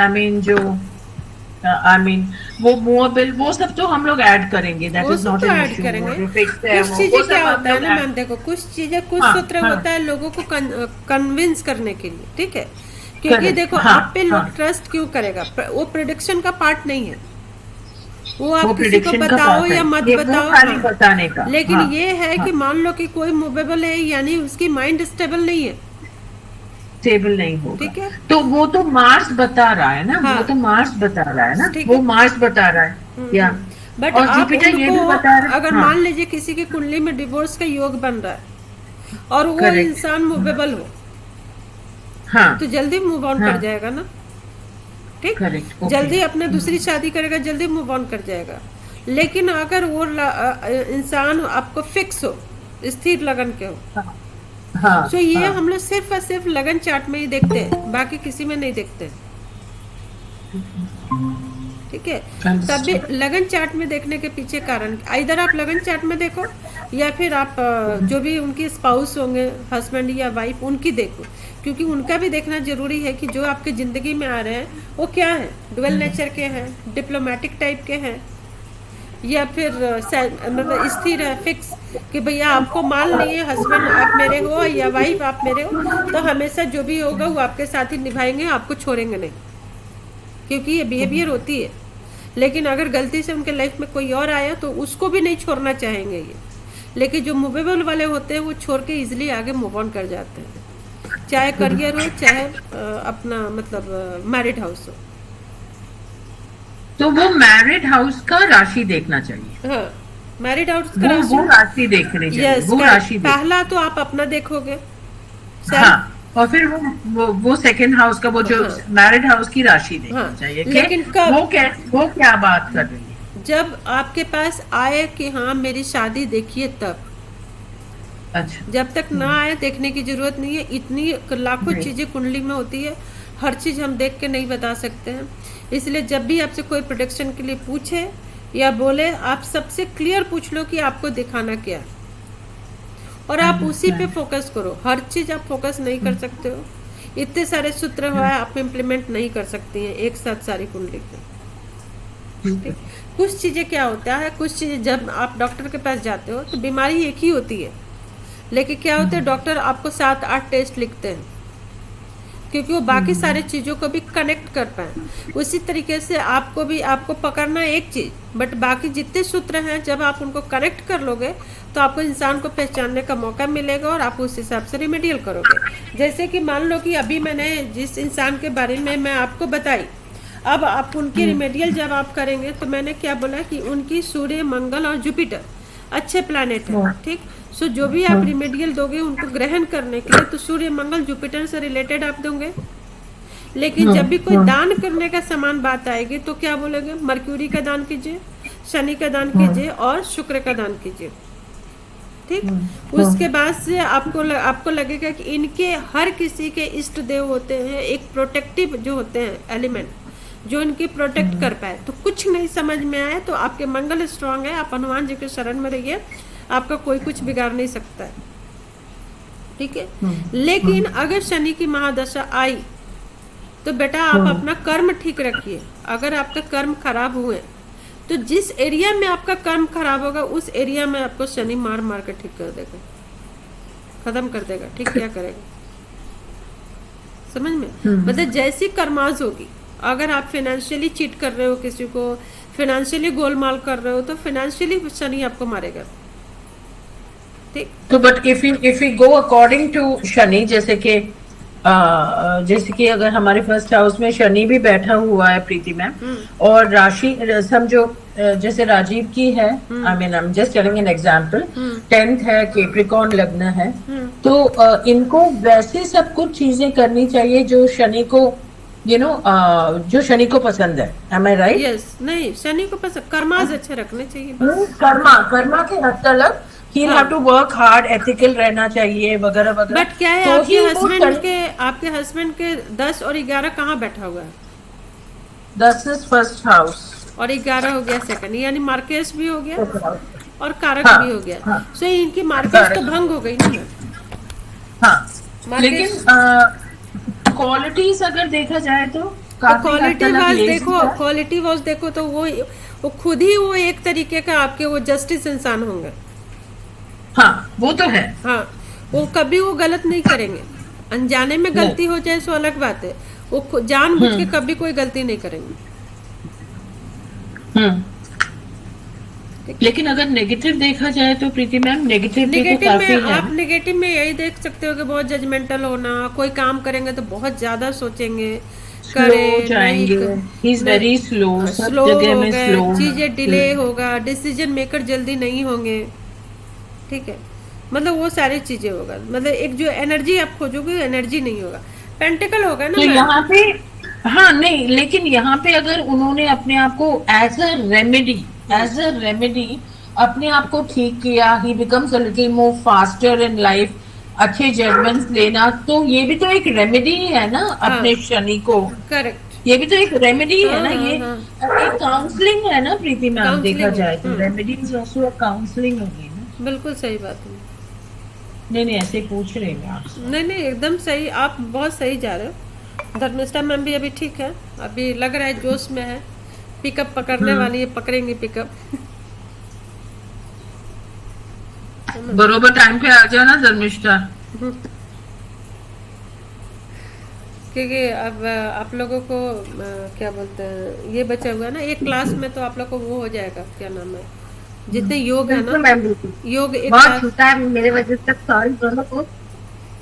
वो मूवेबल वो सब तो हम लोग ऐड करेंगे, दैट इज नॉट ऐड करेंगे। कुछ चीजें क्या होता है ना मैम, देखो कुछ चीजें कुछ सूत्र होता है लोगों को कन्विंस करने के लिए, ठीक है, क्योंकि देखो आप पे लोग ट्रस्ट क्यों करेगा, वो प्रेडिक्शन का पार्ट नहीं है, वो आप किसी को बताओ या मत बताओ, बताने का, लेकिन ये है कि मान लो कि कोई मूवेबल है, यानी उसकी माइंड स्टेबल नहीं है, स्टेबल नहीं होगा, ठीक है, तो वो तो मार्स बता रहा है ना, वो तो मार्स बता रहा है ना, वो मार्स बता रहा है, या बट और आप जुपिटर ये भी उनको बता रहा है, अगर मान लीजिए किसी की कुंडली में डिवोर्स का योग बन रहा है और वो इंसान मूवेबल हो, हाँ, तो जल्दी मूव ऑन कर जाएगा ना, ठीक, जल्दी अपने दूसरी शादी करेगा, जल्दी मूव ऑन कर जाएगा। लेकिन अगर वो इंसान आपको फिक्स हो, स्थिर लगन के हो, तो ये हम लोग सिर्फ और सिर्फ लगन चार्ट में ही देखते हैं, बाकी किसी में नहीं देखते, ठीक है। तभी लगन चार्ट में देखने के पीछे कारण, इधर आप लगन चार्ट में देखो या फिर आप जो भी उनकी स्पाउस होंगे, हस्बैंड या वाइफ, उनकी देखो, क्योंकि उनका भी देखना जरूरी है कि जो आपके जिंदगी में आ रहे हैं वो क्या है, डुअल नेचर के हैं, डिप्लोमेटिक टाइप के हैं, या फिर मतलब स्थिर है, फिक्स कि भैया आपको मान लिए हस्बैंड आप मेरे हो या वाइफ आप मेरे हो, तो हमेशा जो भी होगा वो आपके साथ ही निभाएंगे, आपको छोड़ेंगे नहीं, क्योंकि ये बिहेवियर होती है। लेकिन अगर गलती से उनके लाइफ में कोई और आया तो उसको भी नहीं छोड़ना चाहेंगे ये, लेकिन जो मूवेबल वाले होते हैं वो छोड़ के इजिली आगे मूव ऑन कर जाते हैं, चाहे करियर हो चाहे अपना मतलब मैरिड हाउस हो। तो वो मैरिड हाउस का राशि देखना चाहिए, हाँ, मैरिड हाउस का वो राशि देखनी चाहिए, वो राशि पहला तो आप अपना देखोगे, हाँ, और फिर वो सेकंड हाउस का वो जो मैरिड हाउस की राशि देखना चाहिए। लेकिन कब वो क्या बात कर रही है, जब आपके पास आए कि हाँ मेरी शादी देखिए तब, अच्छा, जब तक ना आए देखने की जरूरत नहीं है। इतनी लाखों चीजें कुंडली में होती है, हर चीज हम देख के नहीं बता सकते हैं, इसलिए जब भी आपसे कोई प्रोडक्शन के लिए पूछे या बोले आप सबसे क्लियर पूछ लो कि आपको दिखाना क्या है, और आप उसी पे फोकस करो। हर चीज आप फोकस नहीं कर सकते हो, इतने सारे सूत्र हुआ है, आप इम्प्लीमेंट नहीं कर सकती हैं एक साथ सारी कुंडली पे। ठीक? कुछ चीजें क्या होता है, कुछ चीजें जब आप डॉक्टर के पास जाते हो तो बीमारी एक ही होती है, लेकिन क्या होता है डॉक्टर आपको 7-8 टेस्ट लिखते हैं, क्योंकि वो बाकी सारे चीजों को भी कनेक्ट कर पाए। उसी तरीके से आपको भी, आपको पकड़ना एक चीज, बट बाकी जितने सूत्र हैं जब आप उनको कनेक्ट कर लोगे तो आपको इंसान को पहचानने का मौका मिलेगा और आप उस हिसाब से रिमेडियल करोगे। जैसे कि मान लो कि अभी मैंने जिस इंसान के बारे में मैं आपको बताई, अब आप उनकी रिमेडियल जब आप करेंगे तो मैंने क्या बोला कि उनकी सूर्य, मंगल और जुपिटर अच्छे प्लैनेट है। ठीक, सो जो भी आप रिमेडियल दोगे उनको ग्रहण करने के लिए तो सूर्य, मंगल, जुपिटर से रिलेटेड आप दोगे। लेकिन जब भी कोई दान करने का समान बात आएगी तो क्या बोलेंगे, मरक्यूरी का दान कीजिए, शनि का दान कीजिए और शुक्र का दान कीजिए। ठीक, उसके बाद से आपको लगेगा कि इनके हर किसी के इष्ट देव होते हैं, एक प्रोटेक्टिव जो होते हैं एलिमेंट जो इनकी प्रोटेक्ट कर पाए। तो कुछ नहीं समझ में आए तो आपके मंगल स्ट्रांग है, आप हनुमान जी के शरण में रहिए, आपका कोई कुछ बिगाड़ नहीं सकता है। ठीक है, लेकिन अगर शनि की महादशा आई तो बेटा आप अपना कर्म ठीक रखिए। अगर आपका कर्म खराब हुए तो जिस एरिया में आपका कर्म खराब होगा उस एरिया में आपको शनि मार मार के ठीक कर देगा, खत्म कर देगा। ठीक, क्या करेगा समझ में? मतलब जैसी कर्माज होगी, अगर आप फाइनेंशियली चीट कर रहे हो किसी को, फाइनेंशियली गोलमाल कर रहे हो तो फाइनेंशियली शनि आपको मारेगा। ठीक, तो but if we go according to Shani, जैसे कि अगर हमारे फर्स्ट हाउस में शनि भी बैठा हुआ है प्रीति मैम, और राशि समझो जैसे राजीव की है, I mean I am just telling an example, 10th है, कैप्रिकॉर्न लग्न है, तो इनको वैसे सब कुछ चीजें करनी चाहिए जो शनि को जो शनि को पसंद है। एम आई राइट? यस, नहीं शनि को पसंद कर्माज अच्छे रखने चाहिए। कर्मा के हद तक he'll have to work hard, ethical रहना चाहिए वगैरह वगैरह। बट क्या है, आपके हस्बैंड के 10 और 11 कहाँ बैठा हुआ है? 10 is first house और 11 हो गया सेकंड, यानी मार्केस भी हो गया और कारक भी हो गया। सो इनकी मार्केस तो भंग हो गई ना। हाँ, लेकिन क्वालिटीज अगर देखा जाए तो क्वालिटी वाइज देखो तो वो खुद ही वो एक तरीके का आपके वो जस्टिस इंसान होंगे। हाँ, वो तो है। हाँ, वो कभी वो गलत नहीं करेंगे, अनजाने में गलती हो जाए सो अलग बात है, वो जानबूझ के कभी कोई गलती नहीं करेंगे। लेकिन अगर नेगेटिव देखा जाए तो प्रीति मैम नेगेटिव में आप नेगेटिव में यही देख सकते हो कि बहुत जजमेंटल होना, कोई काम करेंगे तो बहुत ज्यादा सोचेंगे, स्लो होगा, चीजें डिले होगा, डिसीजन मेकर जल्दी नहीं होंगे। ठीक है, मतलब वो सारी चीजें होगा, मतलब एक जो एनर्जी आप खोजोगे एनर्जी नहीं होगा, पेंटिकल होगा ना। तो यहाँ पे हाँ नहीं, लेकिन यहाँ पे अगर उन्होंने अपने आप को एज अ रेमेडी अपने आप को ठीक किया, ही becomes a little more faster in life, अच्छे जजमेंट्स लेना, तो ये भी तो एक रेमेडी है ना अपने शनि को। करेक्ट, ये भी तो एक रेमेडी है ना। ये एक काउंसलिंग है ना प्रीति मैम, देखा जाए तो remedy is also a counselling होगी ना। बिल्कुल सही बात है। नहीं ऐसे पूछ रहे हैं आपसे। नहीं एकदम सही, आप बहुत सही जा रहे हो। धर्मिष्ठा मैम भी अभी ठीक है, अभी लग रहा है जोश में है, पिकअप पकड़ने वाली है, पकड़ेंगे पिकअप। बरोबर टाइम पे आ जाना धर्मिष्ठा, क्योंकि अब आप लोगों को क्या बोलते हैं, ये बचा हुआ है ना एक क्लास में, तो आप लोग को वो हो जाएगा, क्या नाम है, जितने योग है ना, योग एक बहुत छूटा है मेरे वजह से, सॉरी दोनों को।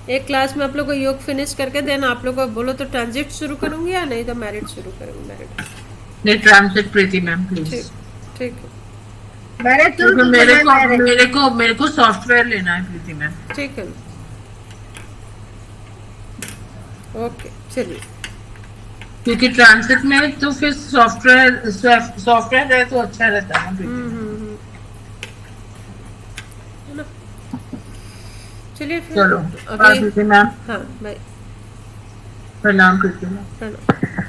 एक क्लास में आप लोग को योग फिनिश करके देना। आप लोग को बोलो तो ट्रांजिट शुरू करूंगी या नहीं तो मैरिट शुरू करूंगी। नहीं ट्रांजिट प्रीति मैम प्लीज। ठीक है, मेरे को सॉफ्टवेयर लेना है प्रीति मैम। ठीक है, ओके चलिए। क्योंकि ट्रांजिट में तो फिर सॉफ्टवेयर रहे तो अच्छा रहता है। चलिए फिर चलो अभी मैम, हाँ बाय, प्रणाम प्रीति मैम। प्रणाम।